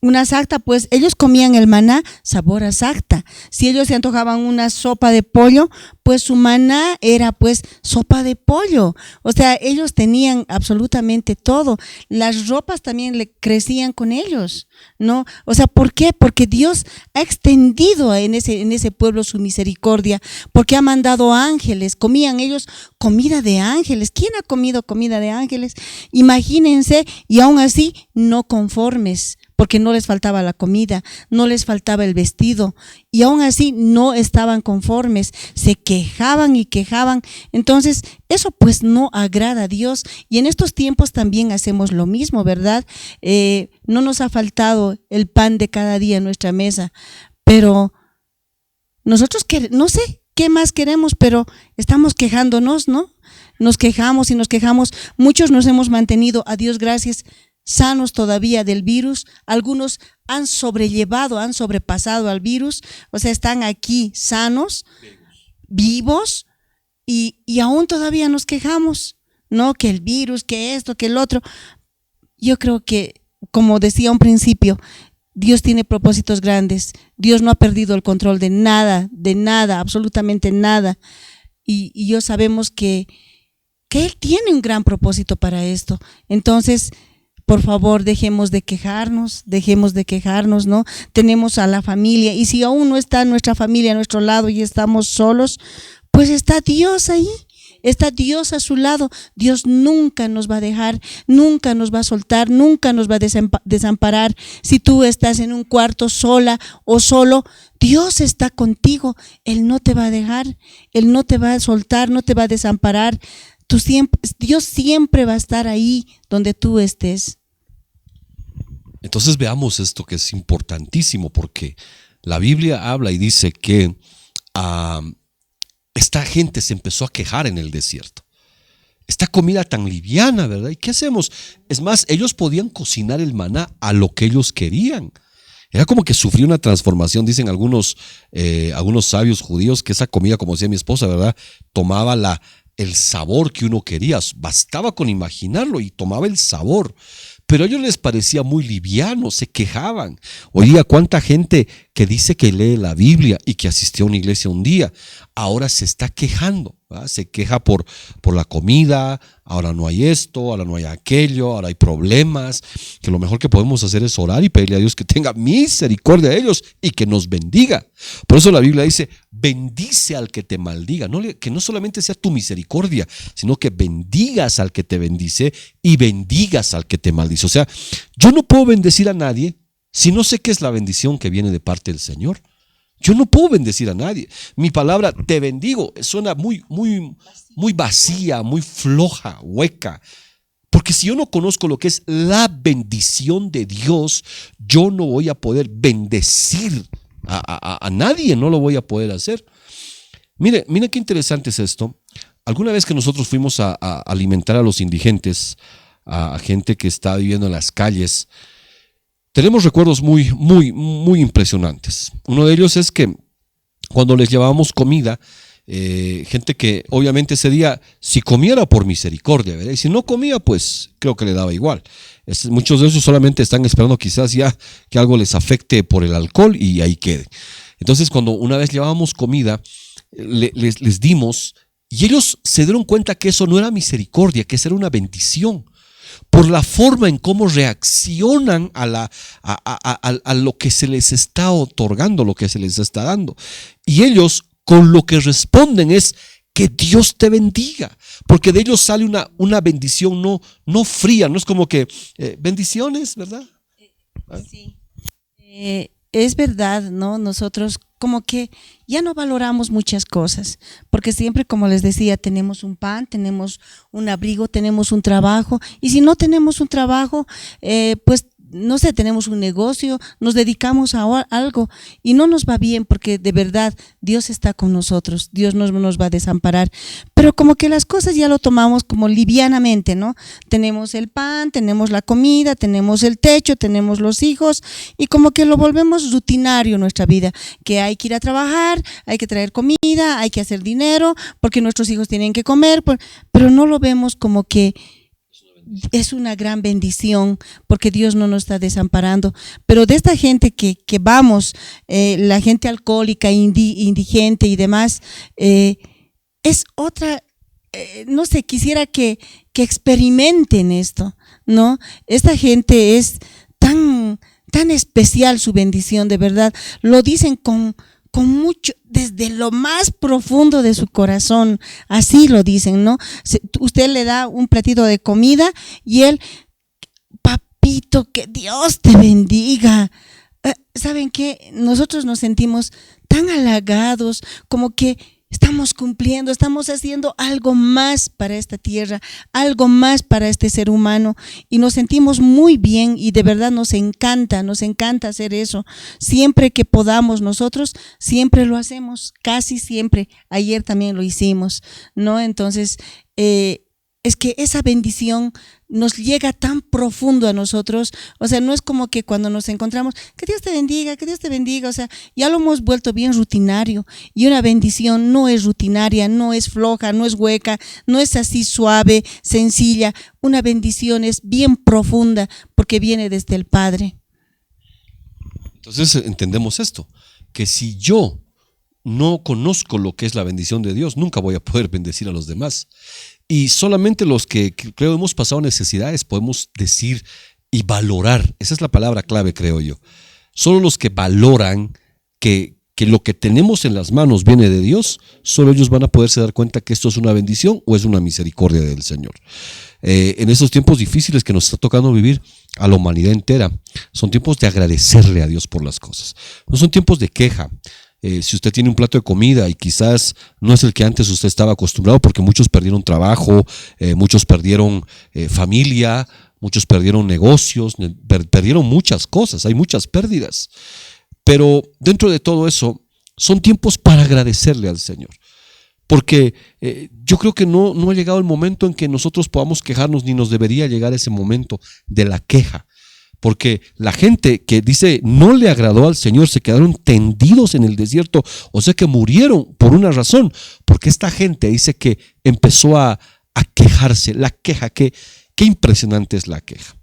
Una sacta, pues ellos comían el maná sabor a sacta. Si ellos se antojaban una sopa de pollo, pues su maná era pues sopa de pollo. O sea, ellos tenían absolutamente todo. Las ropas también le crecían con ellos, ¿no? O sea, ¿por qué? Porque Dios ha extendido en ese pueblo su misericordia, porque ha mandado ángeles. Comían ellos comida de ángeles. ¿Quién ha comido comida de ángeles? Imagínense, y aún así no conformes, porque no les faltaba la comida, no les faltaba el vestido, y aún así no estaban conformes, se quejaban y quejaban. Entonces, eso pues no agrada a Dios, y en estos tiempos también hacemos lo mismo, ¿verdad? No nos ha faltado el pan de cada día en nuestra mesa, pero nosotros no sé qué más queremos, pero estamos quejándonos, ¿no? Nos quejamos y nos quejamos. Muchos nos hemos mantenido, a Dios gracias, sanos todavía del virus. Algunos han sobrepasado al virus, o sea, están aquí sanos, vivos, y aún todavía nos quejamos, ¿no? Que el virus, que esto, que el otro. Yo creo que, como decía un principio, Dios tiene propósitos grandes. Dios no ha perdido el control de nada, absolutamente nada. Y yo sabemos que Él tiene un gran propósito para esto. Entonces, por favor, dejemos de quejarnos, ¿no? Tenemos a la familia, y si aún no está nuestra familia a nuestro lado y estamos solos, pues está Dios ahí, está Dios a su lado. Dios nunca nos va a dejar, nunca nos va a soltar, nunca nos va a desamparar. Si tú estás en un cuarto sola o solo, Dios está contigo. Él no te va a dejar, Él no te va a soltar, no te va a desamparar. Dios siempre va a estar ahí donde tú estés. Entonces veamos esto que es importantísimo, porque la Biblia habla y dice que esta gente se empezó a quejar en el desierto. Esta comida tan liviana, ¿verdad? ¿Y qué hacemos? Es más, ellos podían cocinar el maná a lo que ellos querían. Era como que sufrió una transformación. Dicen algunos sabios judíos que esa comida, como decía mi esposa, ¿verdad?, tomaba el sabor que uno quería. Bastaba con imaginarlo y tomaba el sabor. Pero a ellos les parecía muy liviano, se quejaban. Hoy día, ¿cuánta gente que dice que lee la Biblia y que asistió a una iglesia un día, ahora se está quejando? ¿verdad? Se queja por la comida, ahora no hay esto, ahora no hay aquello, ahora hay problemas, que lo mejor que podemos hacer es orar y pedirle a Dios que tenga misericordia de ellos y que nos bendiga. Por eso la Biblia dice, bendice al que te maldiga, que no solamente sea tu misericordia, sino que bendigas al que te bendice y bendigas al que te maldice. O sea, yo no puedo bendecir a nadie si no sé qué es la bendición que viene de parte del Señor. Yo no puedo bendecir a nadie. Mi palabra te bendigo suena muy vacía, muy floja, hueca. Porque si yo no conozco lo que es la bendición de Dios, yo no voy a poder bendecir a nadie, no lo voy a poder hacer. Mire qué interesante es esto. Alguna vez que nosotros fuimos a alimentar a los indigentes, a gente que está viviendo en las calles, tenemos recuerdos muy impresionantes. Uno de ellos es que cuando les llevábamos comida, gente que obviamente ese día, si comiera por misericordia, ¿verdad? Y si no comía, pues creo que le daba igual. Muchos de ellos solamente están esperando quizás ya que algo les afecte por el alcohol y ahí quede. Entonces, cuando una vez llevábamos comida, les dimos, y ellos se dieron cuenta que eso no era misericordia, que eso era una bendición, por la forma en cómo reaccionan a lo que se les está otorgando, lo que se les está dando. Y ellos con lo que responden es que Dios te bendiga, porque de ellos sale una bendición no fría, no es como que bendiciones, ¿verdad? Sí. Es verdad, ¿no? Nosotros como que ya no valoramos muchas cosas, porque siempre, como les decía, tenemos un pan, tenemos un abrigo, tenemos un trabajo, y si no tenemos un trabajo, pues no sé, tenemos un negocio, nos dedicamos a algo y no nos va bien, porque de verdad Dios está con nosotros, Dios no nos va a desamparar, pero como que las cosas ya lo tomamos como livianamente, ¿no? Tenemos el pan, tenemos la comida, tenemos el techo, tenemos los hijos, y como que lo volvemos rutinario en nuestra vida, que hay que ir a trabajar, hay que traer comida, hay que hacer dinero, porque nuestros hijos tienen que comer, pero no lo vemos como que es una gran bendición, porque Dios no nos está desamparando. Pero de esta gente que vamos, la gente alcohólica, indigente y demás, es otra, no sé, quisiera que experimenten esto, ¿no? Esta gente es tan especial, su bendición, de verdad. Lo dicen con mucho, desde lo más profundo de su corazón, así lo dicen, ¿no? Usted le da un platito de comida y él, papito, que Dios te bendiga. ¿Saben qué? Nosotros nos sentimos tan halagados, como que estamos cumpliendo, estamos haciendo algo más para esta tierra, algo más para este ser humano, y nos sentimos muy bien, y de verdad nos encanta hacer eso. Siempre que podamos nosotros, siempre lo hacemos, casi siempre. Ayer también lo hicimos, ¿no? Entonces, es que esa bendición nos llega tan profundo a nosotros. O sea, no es como que cuando nos encontramos, que Dios te bendiga, o sea, ya lo hemos vuelto bien rutinario, y una bendición no es rutinaria, no es floja, no es hueca, no es así suave, sencilla. Una bendición es bien profunda, porque viene desde el Padre. Entonces entendemos esto, que si yo no conozco lo que es la bendición de Dios, nunca voy a poder bendecir a los demás. Y solamente los que creo hemos pasado necesidades podemos decir y valorar. Esa es la palabra clave, creo yo. Solo los que valoran que lo que tenemos en las manos viene de Dios, solo ellos van a poderse dar cuenta que esto es una bendición o es una misericordia del Señor. En estos tiempos difíciles que nos está tocando vivir a la humanidad entera, son tiempos de agradecerle a Dios por las cosas. No son tiempos de queja. Si usted tiene un plato de comida y quizás no es el que antes usted estaba acostumbrado, porque muchos perdieron trabajo, muchos perdieron familia, muchos perdieron negocios, perdieron muchas cosas, hay muchas pérdidas. Pero dentro de todo eso, son tiempos para agradecerle al Señor. Porque yo creo que no ha llegado el momento en que nosotros podamos quejarnos, ni nos debería llegar ese momento de la queja. Porque la gente que dice no le agradó al Señor se quedaron tendidos en el desierto, o sea que murieron por una razón, porque esta gente dice que empezó a quejarse. La queja, qué impresionante es la queja.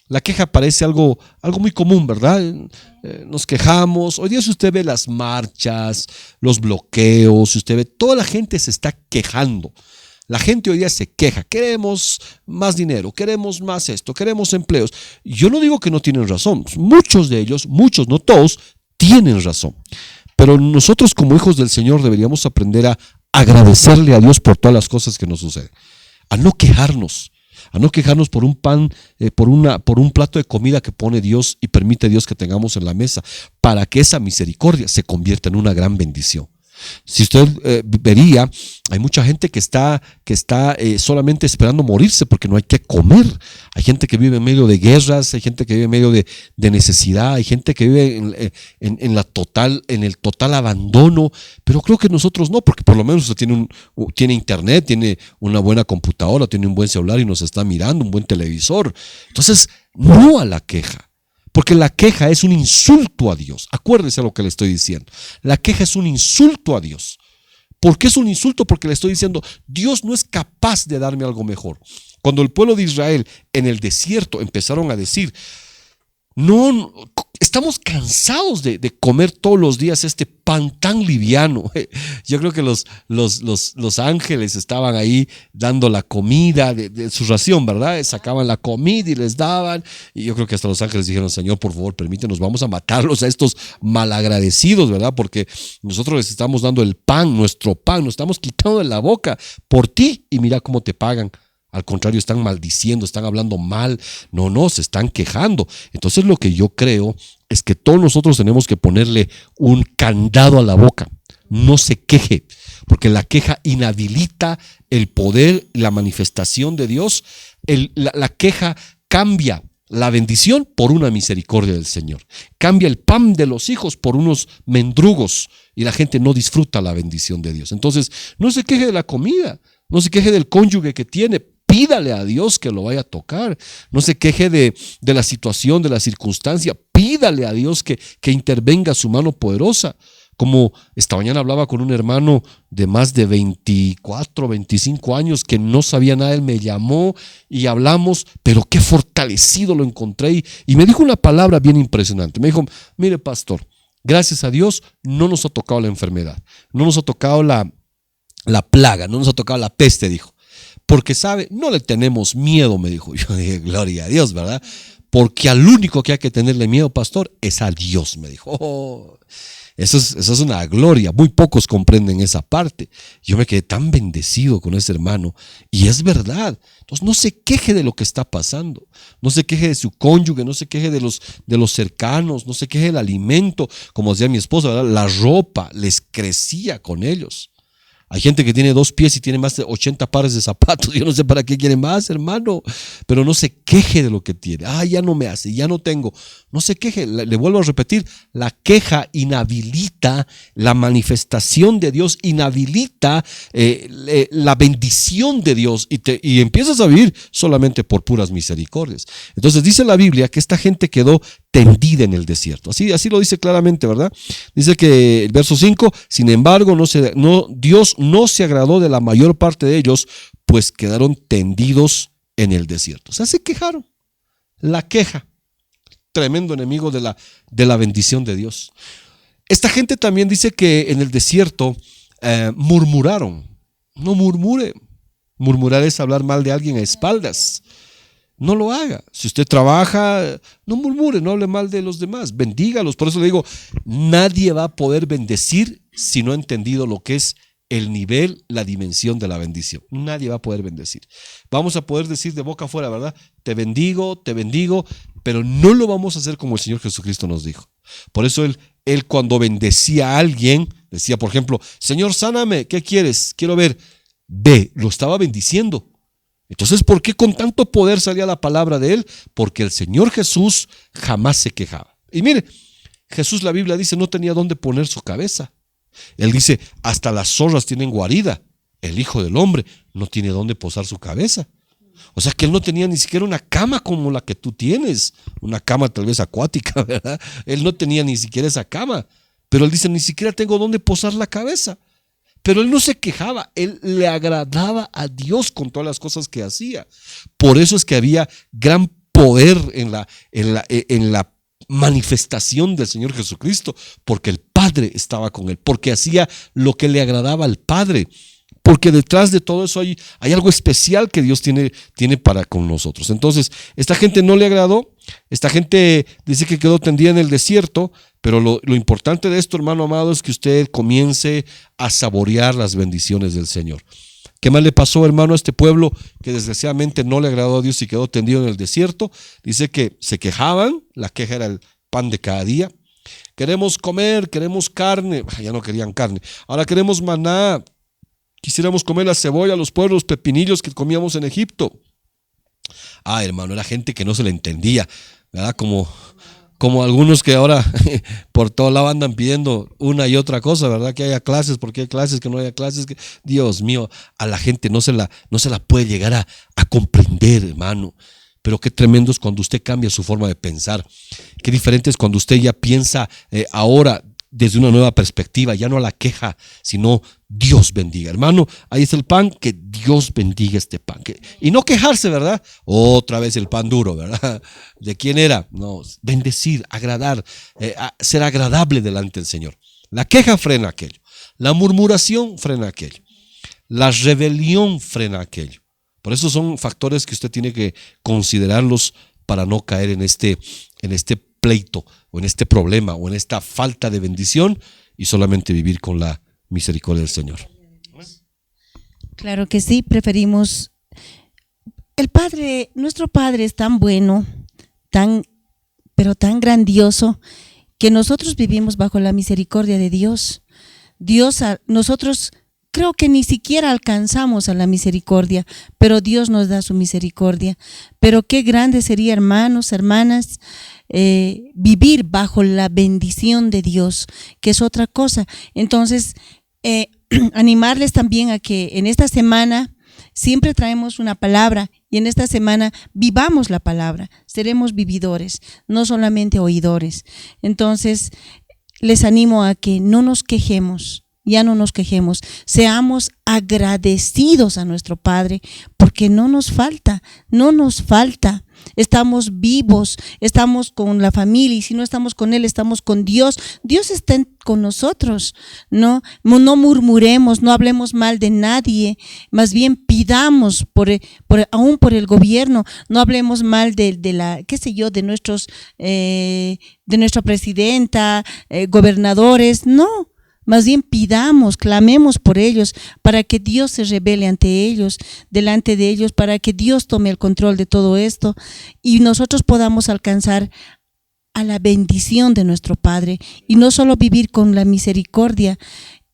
La queja parece algo muy común, ¿verdad? Nos quejamos. Hoy día si usted ve las marchas, los bloqueos, si usted ve, toda la gente se está quejando. La gente hoy día se queja, queremos más dinero, queremos más esto, queremos empleos. Yo no digo que no tienen razón, muchos de ellos, muchos, no todos, tienen razón. Pero nosotros como hijos del Señor deberíamos aprender a agradecerle a Dios por todas las cosas que nos suceden, a no quejarnos por un pan, por un plato de comida que pone Dios y permite Dios que tengamos en la mesa, para que esa misericordia se convierta en una gran bendición. Si usted vería, hay mucha gente que está solamente esperando morirse porque no hay que comer. Hay gente que vive en medio de guerras, hay gente que vive en medio de necesidad, hay gente que vive en el total abandono. Pero creo que nosotros no, porque por lo menos usted tiene internet, tiene una buena computadora, tiene un buen celular y nos está mirando, un buen televisor. Entonces, no a la queja. Porque la queja es un insulto a Dios. Acuérdese lo que le estoy diciendo. La queja es un insulto a Dios. ¿Por qué es un insulto? Porque le estoy diciendo, Dios no es capaz de darme algo mejor. Cuando el pueblo de Israel en el desierto empezaron a decir, no, estamos cansados de comer todos los días este pan tan liviano. Yo creo que los ángeles estaban ahí dando la comida de su ración, ¿verdad? Sacaban la comida y les daban. Y yo creo que hasta los ángeles dijeron, Señor, por favor, permítenos, vamos a matarlos a estos malagradecidos, ¿verdad? Porque nosotros les estamos dando el pan, nuestro pan, nos estamos quitando de la boca por ti y mira cómo te pagan. Al contrario, están maldiciendo, están hablando mal. No, se están quejando. Entonces lo que yo creo es que todos nosotros tenemos que ponerle un candado a la boca. No se queje, porque la queja inhabilita el poder, la manifestación de Dios. La queja cambia la bendición por una misericordia del Señor. Cambia el pan de los hijos por unos mendrugos y la gente no disfruta la bendición de Dios. Entonces, no se queje de la comida, no se queje del cónyuge que tiene. Pídale a Dios que lo vaya a tocar. No se queje de la situación, de la circunstancia. Pídale a Dios que intervenga su mano poderosa. Como esta mañana hablaba con un hermano de más de 24, 25 años que no sabía nada, él me llamó y hablamos, pero qué fortalecido lo encontré y me dijo una palabra bien impresionante. Me dijo, mire pastor, gracias a Dios no nos ha tocado la enfermedad, no nos ha tocado la plaga, no nos ha tocado la peste, dijo. Porque sabe, no le tenemos miedo, me dijo. Yo dije, gloria a Dios, ¿verdad? Porque al único que hay que tenerle miedo, pastor, es a Dios, me dijo. Oh, eso es una gloria. Muy pocos comprenden esa parte. Yo me quedé tan bendecido con ese hermano. Y es verdad. Entonces no se queje de lo que está pasando. No se queje de su cónyuge, no se queje de los cercanos, no se queje del alimento. Como decía mi esposa, ¿verdad? La ropa les crecía con ellos. Hay gente que tiene 2 pies y tiene más de 80 pares de zapatos. Yo no sé para qué quiere más, hermano. Pero no se queje de lo que tiene. Ya no me hace, ya no tengo. No se queje. Le vuelvo a repetir. La queja inhabilita la manifestación de Dios, inhabilita la bendición de Dios y empiezas a vivir solamente por puras misericordias. Entonces dice la Biblia que esta gente quedó tendida en el desierto. Así lo dice claramente, ¿verdad? Dice que el verso 5, sin embargo, Dios no se agradó de la mayor parte de ellos, pues quedaron tendidos en el desierto. O sea, se quejaron. La queja, tremendo enemigo de la bendición de Dios. Esta gente también dice que en el desierto murmuraron. No murmure. Murmurar es hablar mal de alguien a espaldas. No lo haga. Si usted trabaja, no murmure, no hable mal de los demás. Bendígalos. Por eso le digo, nadie va a poder bendecir si no ha entendido lo que es el nivel, la dimensión de la bendición. Nadie va a poder bendecir. Vamos a poder decir de boca afuera, ¿verdad? Te bendigo, pero no lo vamos a hacer como el Señor Jesucristo nos dijo. Por eso él cuando bendecía a alguien, decía, por ejemplo, Señor, sáname, ¿qué quieres? Quiero ver. Ve, lo estaba bendiciendo. Entonces, ¿por qué con tanto poder salía la palabra de él? Porque el Señor Jesús jamás se quejaba. Y mire, Jesús, la Biblia dice, no tenía dónde poner su cabeza. Él dice, hasta las zorras tienen guarida. El Hijo del Hombre no tiene dónde posar su cabeza. O sea que él no tenía ni siquiera una cama como la que tú tienes. Una cama tal vez acuática, ¿verdad? Él no tenía ni siquiera esa cama. Pero él dice, ni siquiera tengo dónde posar la cabeza. Pero él no se quejaba, él le agradaba a Dios con todas las cosas que hacía. Por eso es que había gran poder en la manifestación del Señor Jesucristo, porque el Padre estaba con él, porque hacía lo que le agradaba al Padre, porque detrás de todo eso hay algo especial que Dios tiene para con nosotros. Entonces, esta gente no le agradó, esta gente dice que quedó tendida en el desierto, pero lo importante de esto, hermano amado, es que usted comience a saborear las bendiciones del Señor. ¿Qué más le pasó, hermano, a este pueblo que desgraciadamente no le agradó a Dios y quedó tendido en el desierto? Dice que se quejaban, la queja era el pan de cada día. Queremos comer, queremos carne, ya no querían carne, ahora queremos maná. Quisiéramos comer la cebolla, los pueblos, los pepinillos que comíamos en Egipto. Hermano, era gente que no se le entendía, ¿verdad? Como algunos que ahora por todo lado andan pidiendo una y otra cosa, ¿verdad? Que haya clases, porque hay clases, que no haya clases. Dios mío, a la gente no se la puede llegar a comprender, hermano. Pero qué tremendo es cuando usted cambia su forma de pensar. Qué diferente es cuando usted ya piensa ahora desde una nueva perspectiva, ya no a la queja, sino Dios bendiga. Hermano, ahí está el pan, que Dios bendiga este pan. Y no quejarse, ¿verdad? Otra vez el pan duro, ¿verdad? ¿De quién era? No, bendecir, agradar, ser agradable delante del Señor. La queja frena aquello, la murmuración frena aquello, la rebelión frena aquello. Por eso son factores que usted tiene que considerarlos para no caer en este pleito o en este problema o en esta falta de bendición y solamente vivir con la misericordia del Señor. Claro que sí, preferimos. Nuestro Padre es tan bueno, pero tan grandioso, que nosotros vivimos bajo la misericordia de Dios. Nosotros creo que ni siquiera alcanzamos a la misericordia, pero Dios nos da su misericordia. Pero qué grande sería, hermanos, hermanas, vivir bajo la bendición de Dios, que es otra cosa. Entonces, animarles también a que en esta semana siempre traemos una palabra, y en esta semana vivamos la palabra, seremos vividores, no solamente oidores. Entonces, les animo a que no nos quejemos. Ya no nos quejemos, seamos agradecidos a nuestro Padre, porque no nos falta, estamos vivos, estamos con la familia, y si no estamos con Él, estamos con Dios. Dios está con nosotros, no murmuremos, no hablemos mal de nadie, más bien pidamos aún por el gobierno, no hablemos mal de nuestra presidenta, gobernadores, no. Más bien pidamos, clamemos por ellos, para que Dios se revele delante de ellos, para que Dios tome el control de todo esto y nosotros podamos alcanzar a la bendición de nuestro Padre y no solo vivir con la misericordia.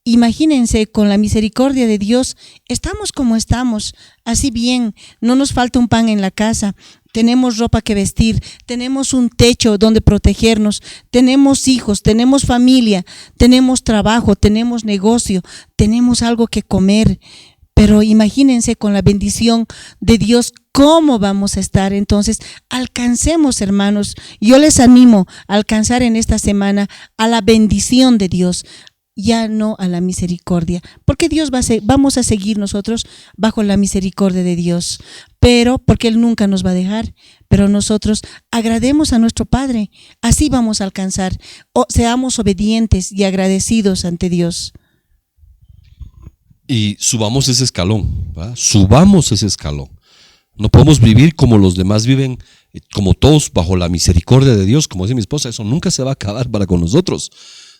Imagínense, con la misericordia de Dios estamos como estamos, así bien, no nos falta un pan en la casa, tenemos ropa que vestir, tenemos un techo donde protegernos, tenemos hijos, tenemos familia, tenemos trabajo, tenemos negocio, tenemos algo que comer. Pero imagínense con la bendición de Dios cómo vamos a estar. Entonces, alcancemos, hermanos, yo les animo a alcanzar en esta semana a la bendición de Dios, ya no a la misericordia, porque vamos a seguir nosotros bajo la misericordia de Dios, pero porque Él nunca nos va a dejar. Pero nosotros agrademos a nuestro Padre, así vamos a alcanzar. Seamos obedientes y agradecidos ante Dios. Y subamos ese escalón, ¿verdad? Subamos ese escalón. No podemos vivir como los demás viven, como todos, bajo la misericordia de Dios. Como dice mi esposa, eso nunca se va a acabar para con nosotros.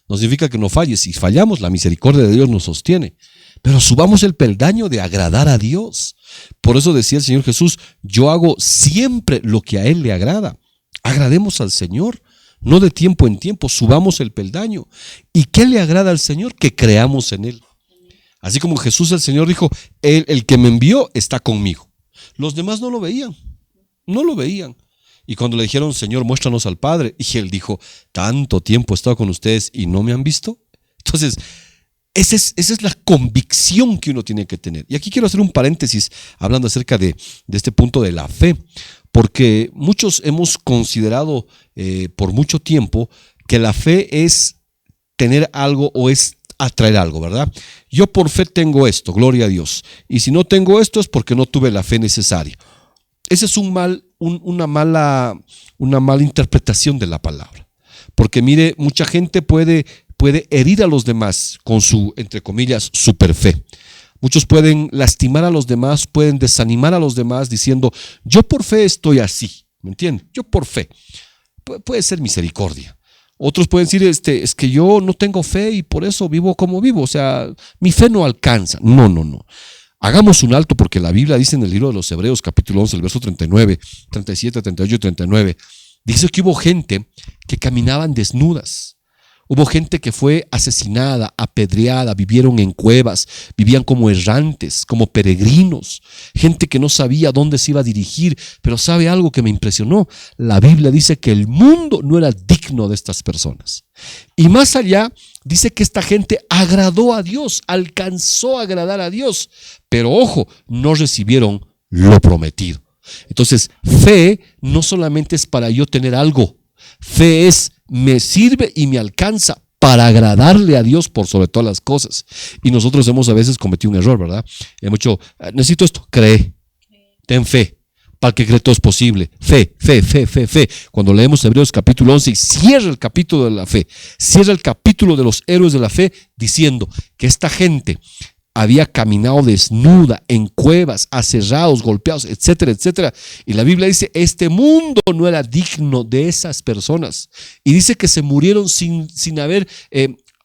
No significa que no falle. Si fallamos, la misericordia de Dios nos sostiene. Pero subamos el peldaño de agradar a Dios. Por eso decía el Señor Jesús, yo hago siempre lo que a Él le agrada. Agrademos al Señor, no de tiempo en tiempo, subamos el peldaño. ¿Y qué le agrada al Señor? Que creamos en Él. Así como Jesús el Señor dijo, el que me envió está conmigo. Los demás no lo veían. Y cuando le dijeron, Señor, muéstranos al Padre, y Él dijo, tanto tiempo he estado con ustedes y no me han visto. Entonces, esa es la convicción que uno tiene que tener. Y aquí quiero hacer un paréntesis hablando acerca de este punto de la fe, porque muchos hemos considerado por mucho tiempo que la fe es tener algo o es atraer algo, ¿verdad? Yo por fe tengo esto, gloria a Dios, y si no tengo esto es porque no tuve la fe necesaria. Ese es un mal una mala interpretación de la palabra. Porque mire, mucha gente puede herir a los demás con su, entre comillas, super fe. Muchos pueden lastimar a los demás, pueden desanimar a los demás diciendo, yo por fe estoy así, ¿me entienden? Yo por fe. Puede ser misericordia. Otros pueden decir, es que yo no tengo fe y por eso vivo como vivo, o sea, mi fe no alcanza. No. Hagamos un alto porque la Biblia dice en el libro de los Hebreos, capítulo 11, el verso 39, 37, 38 y 39, dice que hubo gente que caminaban desnudas. Hubo gente que fue asesinada, apedreada, vivieron en cuevas, vivían como errantes, como peregrinos, gente que no sabía dónde se iba a dirigir, pero ¿sabe algo que me impresionó? La Biblia dice que el mundo no era digno de estas personas. Y más allá, dice que esta gente agradó a Dios, alcanzó a agradar a Dios, pero ojo, no recibieron lo prometido. Entonces, fe no solamente es para yo tener algo, fe es me sirve y me alcanza para agradarle a Dios por sobre todas las cosas. Y nosotros hemos a veces cometido un error, ¿verdad? Hemos dicho, necesito esto, cree, ten fe, para el que cree todo es posible. Fe. Cuando leemos Hebreos capítulo 11 y cierra el capítulo de la fe, cierra el capítulo de los héroes de la fe diciendo que esta gente había caminado desnuda en cuevas, aserrados, golpeados, etcétera, etcétera. Y la Biblia dice, este mundo no era digno de esas personas. Y dice que se murieron sin haber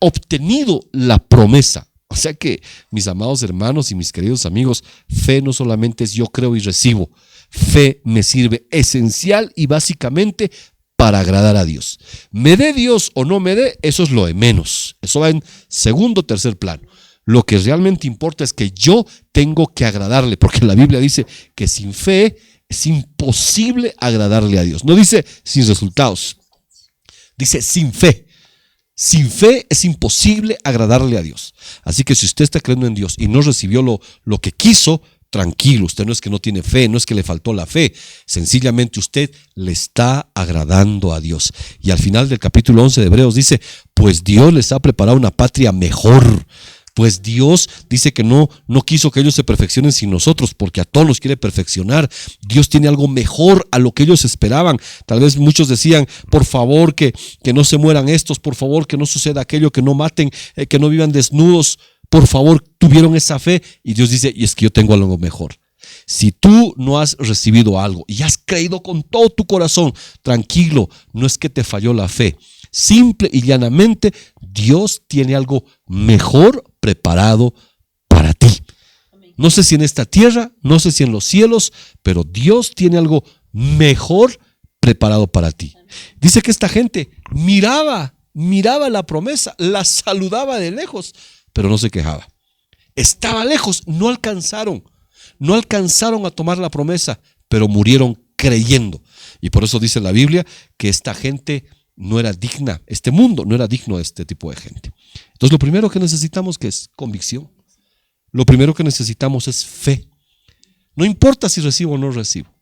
obtenido la promesa. O sea que, mis amados hermanos y mis queridos amigos, fe no solamente es yo creo y recibo. Fe me sirve esencial y básicamente para agradar a Dios. Me dé Dios o no me dé, eso es lo de menos. Eso va en segundo o tercer plano. Lo que realmente importa es que yo tengo que agradarle, porque la Biblia dice que sin fe es imposible agradarle a Dios. No dice sin resultados, dice sin fe. Sin fe es imposible agradarle a Dios. Así que si usted está creyendo en Dios y no recibió lo que quiso, tranquilo, usted no es que no tiene fe, no es que le faltó la fe, sencillamente usted le está agradando a Dios. Y al final del capítulo 11 de Hebreos dice, pues Dios les ha preparado una patria mejor. Pues Dios dice que no quiso que ellos se perfeccionen sin nosotros, porque a todos los quiere perfeccionar. Dios tiene algo mejor a lo que ellos esperaban. Tal vez muchos decían, por favor que no se mueran estos, por favor que no suceda aquello, que no maten, que no vivan desnudos. Por favor, tuvieron esa fe y Dios dice, y es que yo tengo algo mejor. Si tú no has recibido algo y has creído con todo tu corazón, tranquilo, no es que te falló la fe. Simple y llanamente, Dios tiene algo mejor preparado para ti. No sé si en esta tierra, no sé si en los cielos, pero Dios tiene algo mejor preparado para ti. Dice que esta gente miraba la promesa, la saludaba de lejos, pero no se quejaba. Estaba lejos, no alcanzaron a tomar la promesa, pero murieron creyendo. Y por eso dice la Biblia que esta gente no era digna, este mundo no era digno de este tipo de gente. Entonces lo primero que necesitamos que es convicción. Lo primero que necesitamos es fe. No importa si recibo o no recibo.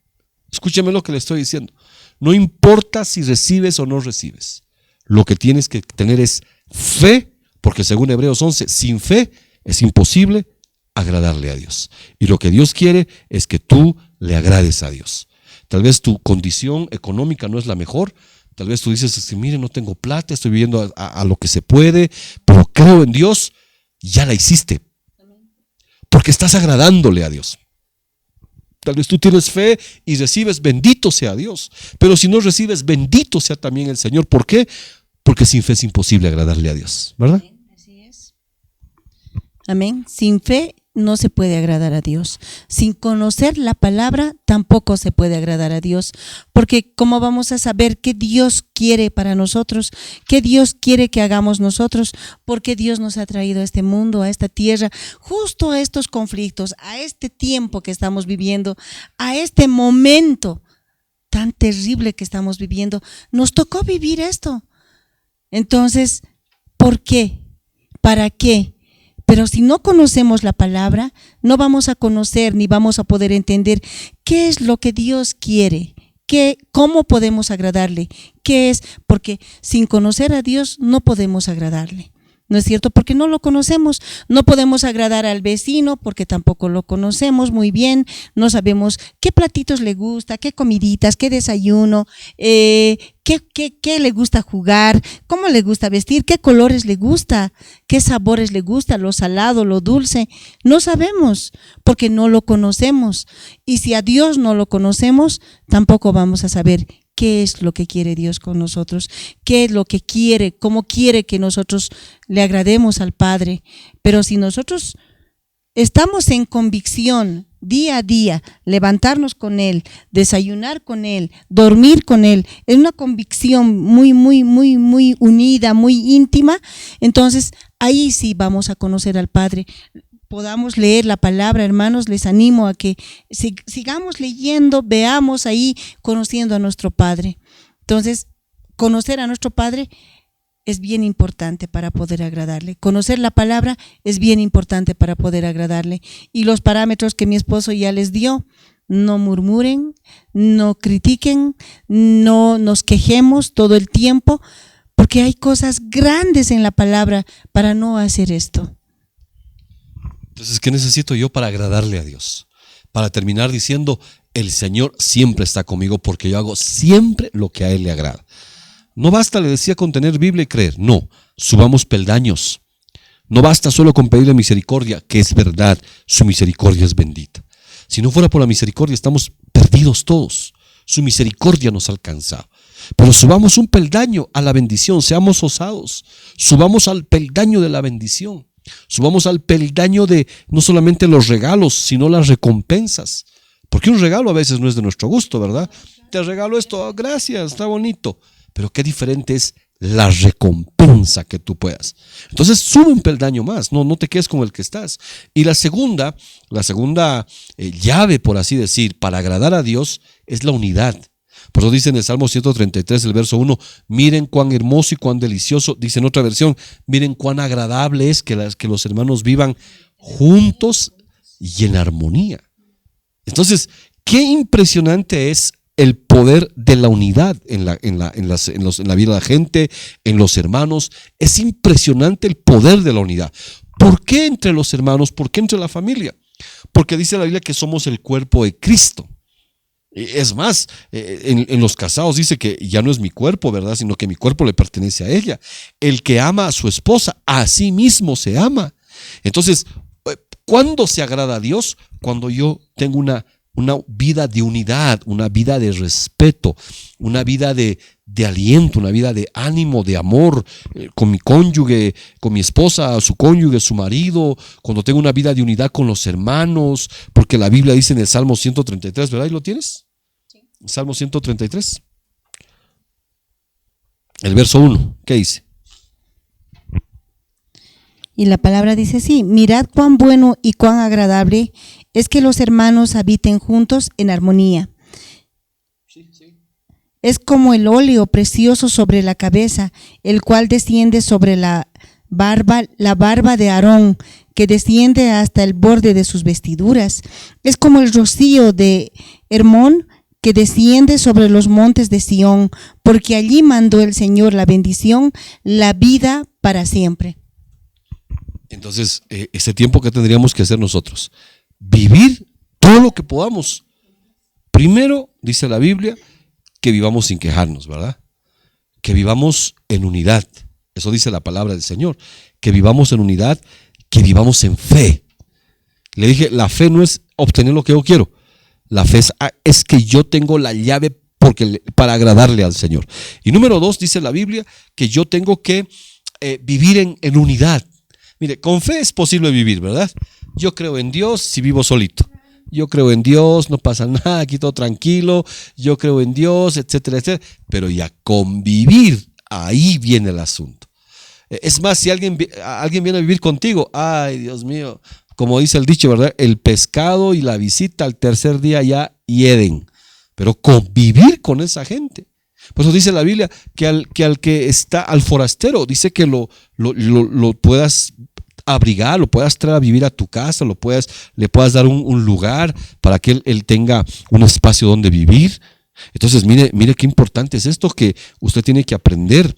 Escúcheme lo que le estoy diciendo. No importa si recibes o no recibes. Lo que tienes que tener es fe, porque según Hebreos 11, sin fe es imposible agradarle a Dios. Y lo que Dios quiere es que tú le agrades a Dios. Tal vez tu condición económica no es la mejor. Tal vez tú dices, mire, no tengo plata, estoy viviendo a lo que se puede, pero creo en Dios. Ya la hiciste. Porque estás agradándole a Dios. Tal vez tú tienes fe y recibes, bendito sea Dios. Pero si no recibes, bendito sea también el Señor. ¿Por qué? Porque sin fe es imposible agradarle a Dios, ¿verdad? Así es. Amén. Sin fe no se puede agradar a Dios. Sin conocer la palabra tampoco se puede agradar a Dios. Porque ¿cómo vamos a saber qué Dios quiere para nosotros? ¿Qué Dios quiere que hagamos nosotros? Porque Dios nos ha traído a este mundo, a esta tierra, justo a estos conflictos, a este tiempo que estamos viviendo, a este momento tan terrible que estamos viviendo. Nos tocó vivir esto. Entonces, ¿por qué? ¿Para qué? Pero si no conocemos la palabra, no vamos a conocer ni vamos a poder entender qué es lo que Dios quiere, cómo podemos agradarle, qué es, porque sin conocer a Dios no podemos agradarle. ¿no es cierto? Porque no lo conocemos, no podemos agradar al vecino porque tampoco lo conocemos muy bien, no sabemos qué platitos le gusta, qué comiditas, qué desayuno, qué le gusta jugar, cómo le gusta vestir, qué colores le gusta, qué sabores le gusta, lo salado, lo dulce. No sabemos porque no lo conocemos. Y si a Dios no lo conocemos, tampoco vamos a saber qué es lo que quiere Dios con nosotros, qué es lo que quiere, cómo quiere que nosotros le agrademos al Padre. Pero si nosotros estamos en convicción día a día, levantarnos con Él, desayunar con Él, dormir con Él, es una convicción muy unida, muy íntima, entonces ahí sí vamos a conocer al Padre. Podamos leer la palabra, hermanos, les animo a que sigamos leyendo, veamos ahí, conociendo a nuestro Padre. Entonces, conocer a nuestro Padre es bien importante para poder agradarle. Conocer la palabra es bien importante para poder agradarle. Y los parámetros que mi esposo ya les dio, no murmuren, no critiquen, no nos quejemos todo el tiempo, porque hay cosas grandes en la palabra para no hacer esto. Entonces, ¿qué necesito yo para agradarle a Dios? Para terminar diciendo, el Señor siempre está conmigo porque yo hago siempre lo que a Él le agrada. No basta, le decía, con tener Biblia y creer. No, subamos peldaños. No basta solo con pedirle misericordia, que es verdad, su misericordia es bendita. Si no fuera por la misericordia, estamos perdidos todos. Su misericordia nos ha alcanzado. Pero subamos un peldaño a la bendición, seamos osados. Subamos al peldaño de la bendición. Subamos al peldaño de no solamente los regalos, sino las recompensas. Porque un regalo a veces no es de nuestro gusto, ¿verdad? Te regalo esto, oh, gracias, está bonito. Pero qué diferente es la recompensa que tú puedas. Entonces sube un peldaño más, no te quedes con el que estás. Y la segunda llave, por así decir, para agradar a Dios es la unidad. Por eso dice en el Salmo 133, el verso 1, miren cuán hermoso y cuán delicioso, dice en otra versión, miren cuán agradable es que los hermanos vivan juntos y en armonía. Entonces, qué impresionante es el poder de la unidad en la vida de la gente, en los hermanos. Es impresionante el poder de la unidad. ¿Por qué entre los hermanos? ¿Por qué entre la familia? Porque dice la Biblia que somos el cuerpo de Cristo. Es más, en los casados dice que ya no es mi cuerpo, ¿verdad? Sino que mi cuerpo le pertenece a ella. El que ama a su esposa, a sí mismo se ama. Entonces, ¿cuándo se agrada a Dios? Cuando yo tengo una vida de unidad, una vida de respeto, una vida de aliento, una vida de ánimo, de amor con mi cónyuge, con mi esposa, su cónyuge, su marido, cuando tengo una vida de unidad con los hermanos, porque la Biblia dice en el Salmo 133, ¿verdad? ¿Y lo tienes? Salmo 133. El verso 1, ¿qué dice? Y la palabra dice así: mirad cuán bueno y cuán agradable es que los hermanos habiten juntos en armonía. Sí. Es como el óleo precioso sobre la cabeza, el cual desciende sobre la barba de Aarón, que desciende hasta el borde de sus vestiduras. Es como el rocío de Hermón, que desciende sobre los montes de Sión, porque allí mandó el Señor la bendición, la vida para siempre. Entonces, ese tiempo que tendríamos que hacer nosotros, vivir todo lo que podamos. Primero, dice la Biblia, que vivamos sin quejarnos, ¿verdad? Que vivamos en unidad. Eso dice la palabra del Señor. Que vivamos en unidad, que vivamos en fe. Le dije, la fe no es obtener lo que yo quiero. La fe es que yo tengo la llave para agradarle al Señor. Y número 2, dice la Biblia, que yo tengo que vivir en unidad. Mire, con fe es posible vivir, ¿verdad? Yo creo en Dios si vivo solito. Yo creo en Dios, no pasa nada, aquí todo tranquilo. Yo creo en Dios, etcétera, etcétera. Pero ya convivir, ahí viene el asunto. Es más, si alguien viene a vivir contigo, ay, Dios mío, como dice el dicho, ¿verdad? El pescado y la visita al tercer día ya hieden. Pero convivir con esa gente. Por eso dice la Biblia que al que está, al forastero, dice que lo puedas abrigar, lo puedas traer a vivir a tu casa, le puedas dar un lugar para que él tenga un espacio donde vivir. Entonces, mire qué importante es esto, que usted tiene que aprender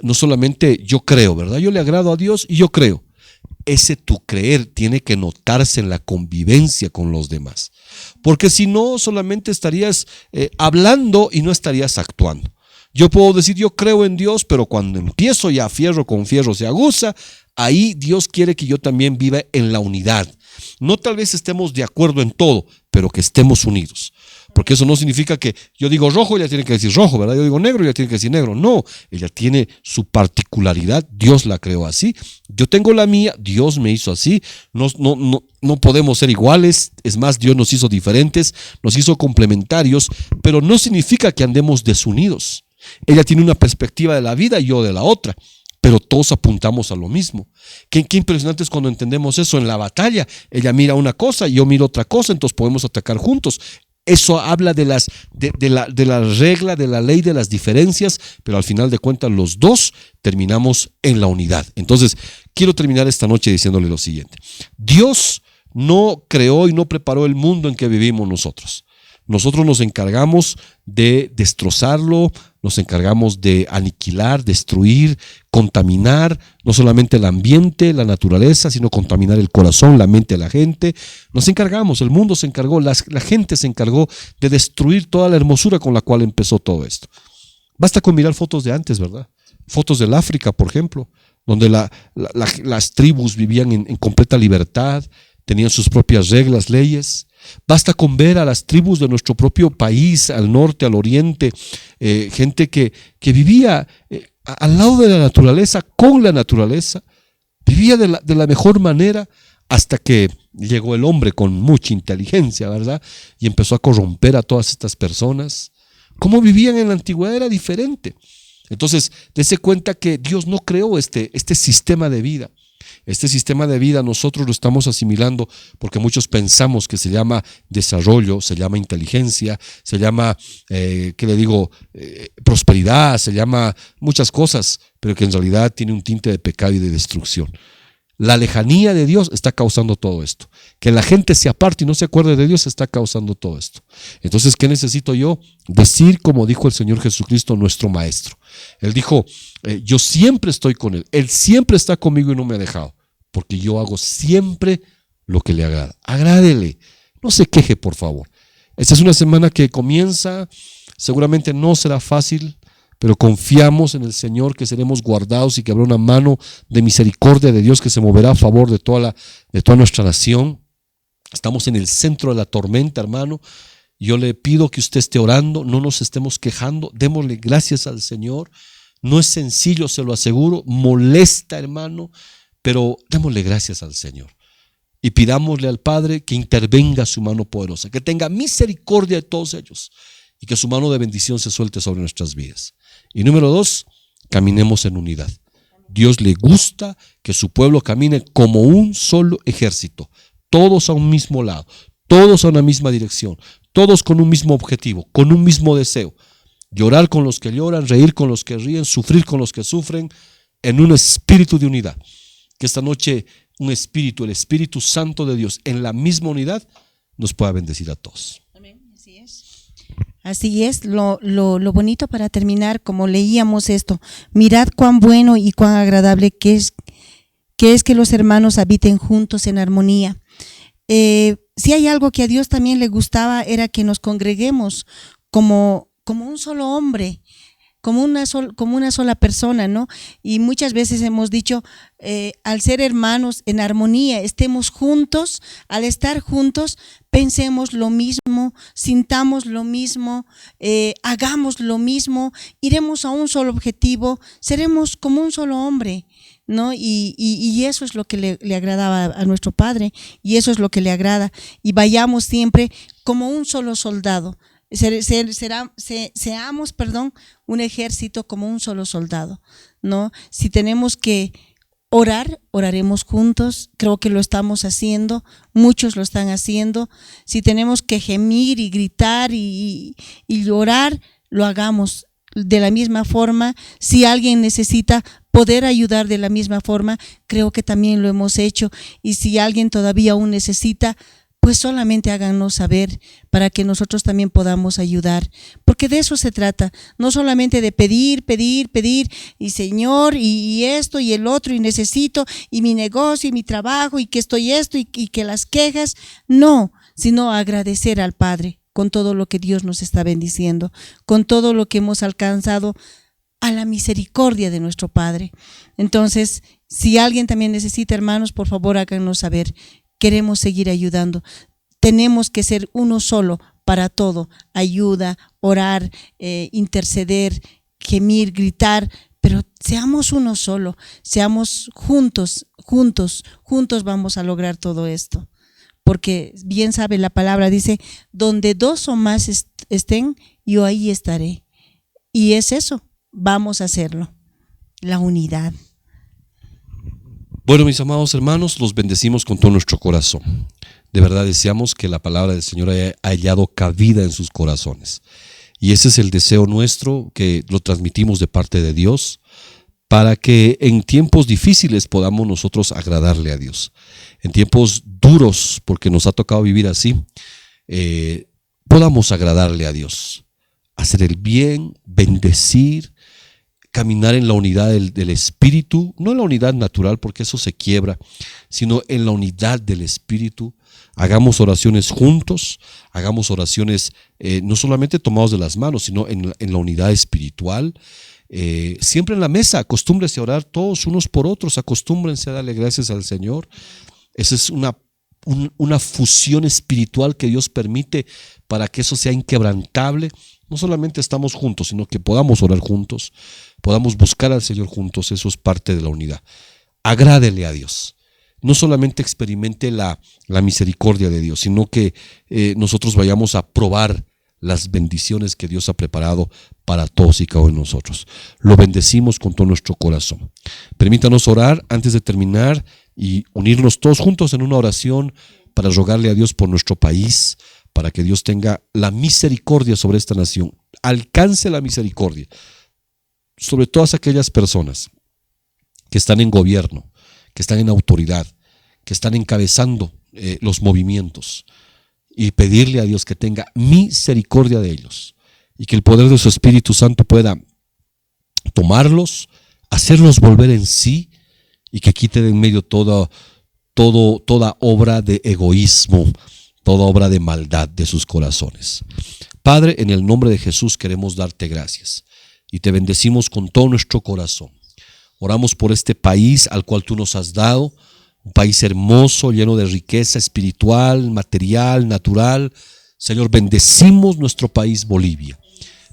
no solamente yo creo, ¿verdad? Yo le agrado a Dios y yo creo. Ese tu creer tiene que notarse en la convivencia con los demás. Porque si no, solamente estarías hablando y no estarías actuando. Yo puedo decir yo creo en Dios, pero cuando empiezo ya fierro con fierro se aguza, ahí Dios quiere que yo también viva en la unidad. No tal vez estemos de acuerdo en todo, pero que estemos unidos. Porque eso no significa que yo digo rojo, ella tiene que decir rojo, ¿verdad? Yo digo negro, ella tiene que decir negro. No, ella tiene su particularidad, Dios la creó así. Yo tengo la mía, Dios me hizo así. No podemos ser iguales, es más, Dios nos hizo diferentes, nos hizo complementarios, pero no significa que andemos desunidos. Ella tiene una perspectiva de la vida y yo de la otra, pero todos apuntamos a lo mismo. Qué impresionante es cuando entendemos eso en la batalla. Ella mira una cosa y yo miro otra cosa, entonces podemos atacar juntos. Eso habla de la regla, de la ley, de las diferencias, pero al final de cuentas los dos terminamos en la unidad. Entonces, quiero terminar esta noche diciéndole lo siguiente. Dios no creó y no preparó el mundo en que vivimos nosotros. Nosotros nos encargamos de destrozarlo, nos encargamos de aniquilar, destruir, contaminar, no solamente el ambiente, la naturaleza, sino contaminar el corazón, la mente de la gente. Nos encargamos, el mundo se encargó, la gente se encargó de destruir toda la hermosura con la cual empezó todo esto. Basta con mirar fotos de antes, ¿verdad? Fotos del África, por ejemplo, donde las tribus vivían en completa libertad, tenían sus propias reglas, leyes. Basta con ver a las tribus de nuestro propio país, al norte, al oriente, gente que vivía al lado de la naturaleza, con la naturaleza, vivía de la mejor manera hasta que llegó el hombre con mucha inteligencia, ¿verdad? Y empezó a corromper a todas estas personas. Cómo vivían en la antigüedad era diferente. Entonces, dése cuenta que Dios no creó este sistema de vida. Este sistema de vida nosotros lo estamos asimilando porque muchos pensamos que se llama desarrollo, se llama inteligencia, se llama, prosperidad, se llama muchas cosas, pero que en realidad tiene un tinte de pecado y de destrucción. La lejanía de Dios está causando todo esto. Que la gente se aparte y no se acuerde de Dios está causando todo esto. Entonces, ¿qué necesito yo? Decir como dijo el Señor Jesucristo, nuestro Maestro. Él dijo, yo siempre estoy con Él. Él siempre está conmigo y no me ha dejado. Porque yo hago siempre lo que le agrada. Agrádele. No se queje, por favor. Esta es una semana que comienza. Seguramente no será fácil, pero confiamos en el Señor que seremos guardados y que habrá una mano de misericordia de Dios que se moverá a favor de toda nuestra nación. Estamos en el centro de la tormenta, hermano. Yo le pido que usted esté orando, no nos estemos quejando, démosle gracias al Señor. No es sencillo, se lo aseguro, molesta, hermano, pero démosle gracias al Señor. Y pidámosle al Padre que intervenga su mano poderosa, que tenga misericordia de todos ellos y que su mano de bendición se suelte sobre nuestras vidas. Y número 2, caminemos en unidad. Dios le gusta que su pueblo camine como un solo ejército, todos a un mismo lado, todos a una misma dirección, todos con un mismo objetivo, con un mismo deseo. Llorar con los que lloran, reír con los que ríen, sufrir con los que sufren, en un espíritu de unidad. Que esta noche el Espíritu Santo de Dios, en la misma unidad, nos pueda bendecir a todos. Amén, así es. Así es, lo bonito para terminar, como leíamos esto, mirad cuán bueno y cuán agradable que es que los hermanos habiten juntos en armonía. Si hay algo que a Dios también le gustaba era que nos congreguemos como un solo hombre, como una sola persona, ¿no? Y muchas veces hemos dicho, al ser hermanos en armonía, estemos juntos, al estar juntos, pensemos lo mismo, sintamos lo mismo, hagamos lo mismo, iremos a un solo objetivo, seremos como un solo hombre, ¿no? Y eso es lo que le agradaba a nuestro Padre, y eso es lo que le agrada, y vayamos siempre como un solo soldado. Seamos un ejército como un solo soldado, ¿no? Si tenemos que orar, oraremos juntos, creo que lo estamos haciendo, muchos lo están haciendo. Si tenemos que gemir y gritar y llorar, lo hagamos de la misma forma. Si alguien necesita poder ayudar de la misma forma, creo que también lo hemos hecho. Y si alguien todavía aún necesita, pues solamente háganos saber para que nosotros también podamos ayudar. Porque porque de eso se trata, no solamente de pedir, y Señor, y esto, y el otro, y necesito, y mi negocio, y mi trabajo, y que estoy esto, y que las quejas, no, sino agradecer al Padre con todo lo que Dios nos está bendiciendo, con todo lo que hemos alcanzado a la misericordia de nuestro Padre. Entonces, si alguien también necesita, hermanos, por favor háganos saber, queremos seguir ayudando. Tenemos que ser uno solo para todo, ayuda, orar, interceder, gemir, gritar, pero seamos uno solo, seamos juntos vamos a lograr todo esto. Porque bien sabe la palabra, dice, donde dos o más estén, yo ahí estaré. Y es eso, vamos a hacerlo, la unidad. Bueno, mis amados hermanos, los bendecimos con todo nuestro corazón. De verdad deseamos que la palabra del Señor haya hallado cabida en sus corazones. Y ese es el deseo nuestro, que lo transmitimos de parte de Dios, para que en tiempos difíciles podamos nosotros agradarle a Dios. En tiempos duros, porque nos ha tocado vivir así, podamos agradarle a Dios. Hacer el bien, bendecir, caminar en la unidad del Espíritu, no en la unidad natural porque eso se quiebra, sino en la unidad del Espíritu. Hagamos oraciones juntos, hagamos oraciones no solamente tomados de las manos, sino en la unidad espiritual. Siempre en la mesa, acostúmbrense a orar todos unos por otros, acostúmbrense a darle gracias al Señor. Esa es una fusión espiritual que Dios permite para que eso sea inquebrantable. No solamente estamos juntos, sino que podamos orar juntos, podamos buscar al Señor juntos. Eso es parte de la unidad. Agrádele a Dios. No solamente experimente la misericordia de Dios, sino que nosotros vayamos a probar las bendiciones que Dios ha preparado para todos y cada uno de nosotros. Lo bendecimos con todo nuestro corazón. Permítanos orar antes de terminar y unirnos todos juntos en una oración para rogarle a Dios por nuestro país, para que Dios tenga la misericordia sobre esta nación, alcance la misericordia sobre todas aquellas personas que están en gobierno, que están en autoridad, que están encabezando los movimientos, y pedirle a Dios que tenga misericordia de ellos y que el poder de su Espíritu Santo pueda tomarlos, hacerlos volver en sí y que quite de en medio toda obra de egoísmo, toda obra de maldad de sus corazones. Padre, en el nombre de Jesús queremos darte gracias y te bendecimos con todo nuestro corazón. Oramos por este país al cual tú nos has dado, un país hermoso, lleno de riqueza espiritual, material, natural. Señor, bendecimos nuestro país Bolivia.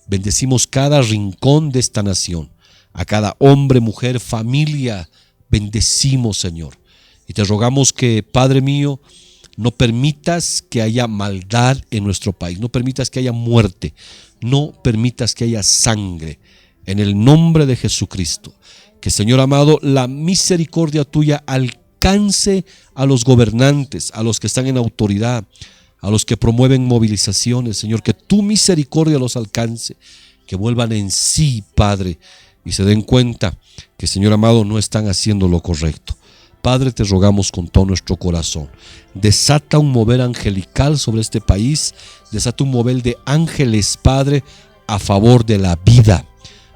Bendecimos cada rincón de esta nación, a cada hombre, mujer, familia. Bendecimos, Señor. Y te rogamos que, Padre mío, no permitas que haya maldad en nuestro país, no permitas que haya muerte, no permitas que haya sangre. En el nombre de Jesucristo, que, Señor amado, la misericordia tuya alcance a los gobernantes, a los que están en autoridad, a los que promueven movilizaciones, Señor, que tu misericordia los alcance, que vuelvan en sí, Padre, y se den cuenta que, Señor amado, no están haciendo lo correcto. Padre, te rogamos con todo nuestro corazón, desata un mover angelical sobre este país, desata un mover de ángeles, Padre, a favor de la vida,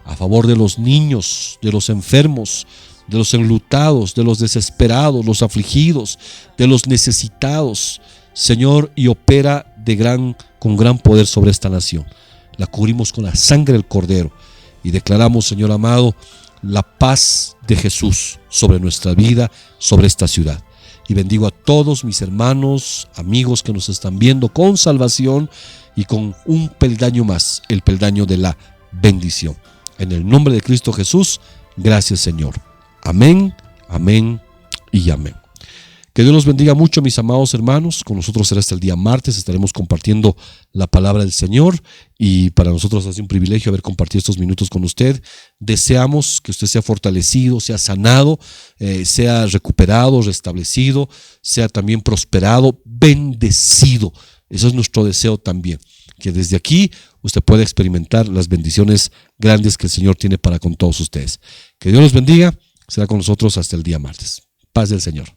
a favor de los niños, de los enfermos, de los enlutados, de los desesperados, los afligidos, de los necesitados, Señor, y opera con gran poder sobre esta nación. La cubrimos con la sangre del Cordero y declaramos, Señor amado, la paz de Jesús sobre nuestra vida, sobre esta ciudad. Y bendigo a todos mis hermanos, amigos que nos están viendo con salvación y con un peldaño más, el peldaño de la bendición. En el nombre de Cristo Jesús, gracias, Señor. Amén, amén y amén. Que Dios los bendiga mucho, mis amados hermanos. Con nosotros será hasta el día martes. Estaremos compartiendo la palabra del Señor y para nosotros es un privilegio haber compartido estos minutos con usted. Deseamos que usted sea fortalecido, sea sanado, sea recuperado, restablecido, sea también prosperado, bendecido. Eso es nuestro deseo también, que desde aquí usted pueda experimentar las bendiciones grandes que el Señor tiene para con todos ustedes. Que Dios los bendiga. Será con nosotros hasta el día martes. Paz del Señor.